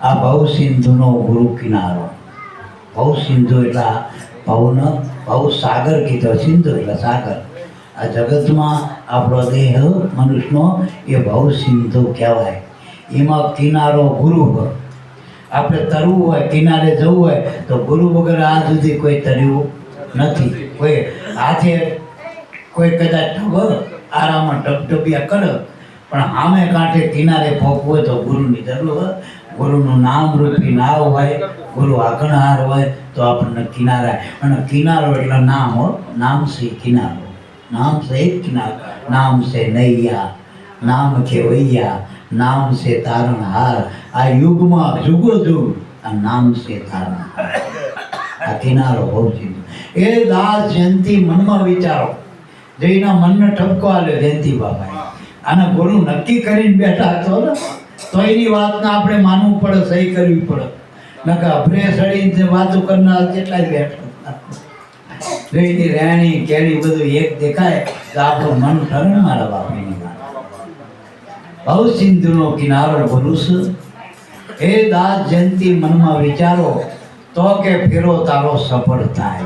Speaker 1: આ ભવ સિંધુનો ગુરુ કિનારો. ભવ સિંધુ એટલે ભવ સાગર કીધો, સિંધુ એટલે સાગર. આ જગતમાં આપણો દેહ મનુષ્યનો એ ભવ સિંધુ કહેવાય. એમાં કિનારો ગુરુ. આપણે તરવું હોય, કિનારે જવું હોય તો ગુરુ વગર આ સુધી કોઈ તર્યું નથી. કોઈ હાથે કોઈ કદાચ ઢગર આરામમાં ટપટપિયા કરે, પણ સામે કાંઠે કિનારે પહોંચવું હોય તો ગુરુની જરૂર હોય. ગુરુનું નામ રૂપી નાવ હોય, ગુરુ આગણહાર હોય તો આપણને કિનારા. અને કિનારો એટલે નામ હો, નામ છે કિનારો, નામ છે કિનારો, નામ છે નૈયા, નામ છે વૈયા, નામ છે તારણહાર. આ યુગમાં જુગો જુગ આ નામ છે તારણહાર. આ કિનારો બહુ છે. એ દાસ જયંતિ મનમાં વિચારો, જેના મનને ઠપકો આલ્યો જયંતિ બાબા. આને ગુરુ નક્કી કરીને બેઠા હતો ને, તો એની વાતને આપણે માનવું પડે, સહી કરવી પડે. નકર અભરે સડીને વાતો કરનાર કેટલાય બેઠા. એની રહેણી કેળી બધું એક દેખાય તો આપણું મન ઠરે મારા બાપની વાત. બહુ સિંધુનો કિનારો ભરૂચ. એ દાસ જયંતિ મનમાં વિચારો તો કે ફેરો તારો સફળ થાય,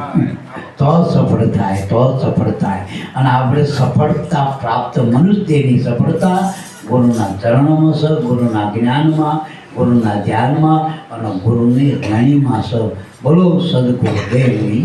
Speaker 1: તો સફળ થાય, તો સફળ થાય. અને આપણે સફળતા પ્રાપ્ત મનુષ્યની સફળતા ગુરુના ચરણોમાં છે, ગુરુના જ્ઞાનમાં, ગુરુના ધ્યાનમાં અને ગુરુની વાણીમાં છે. બોલો સદગુરુદેવની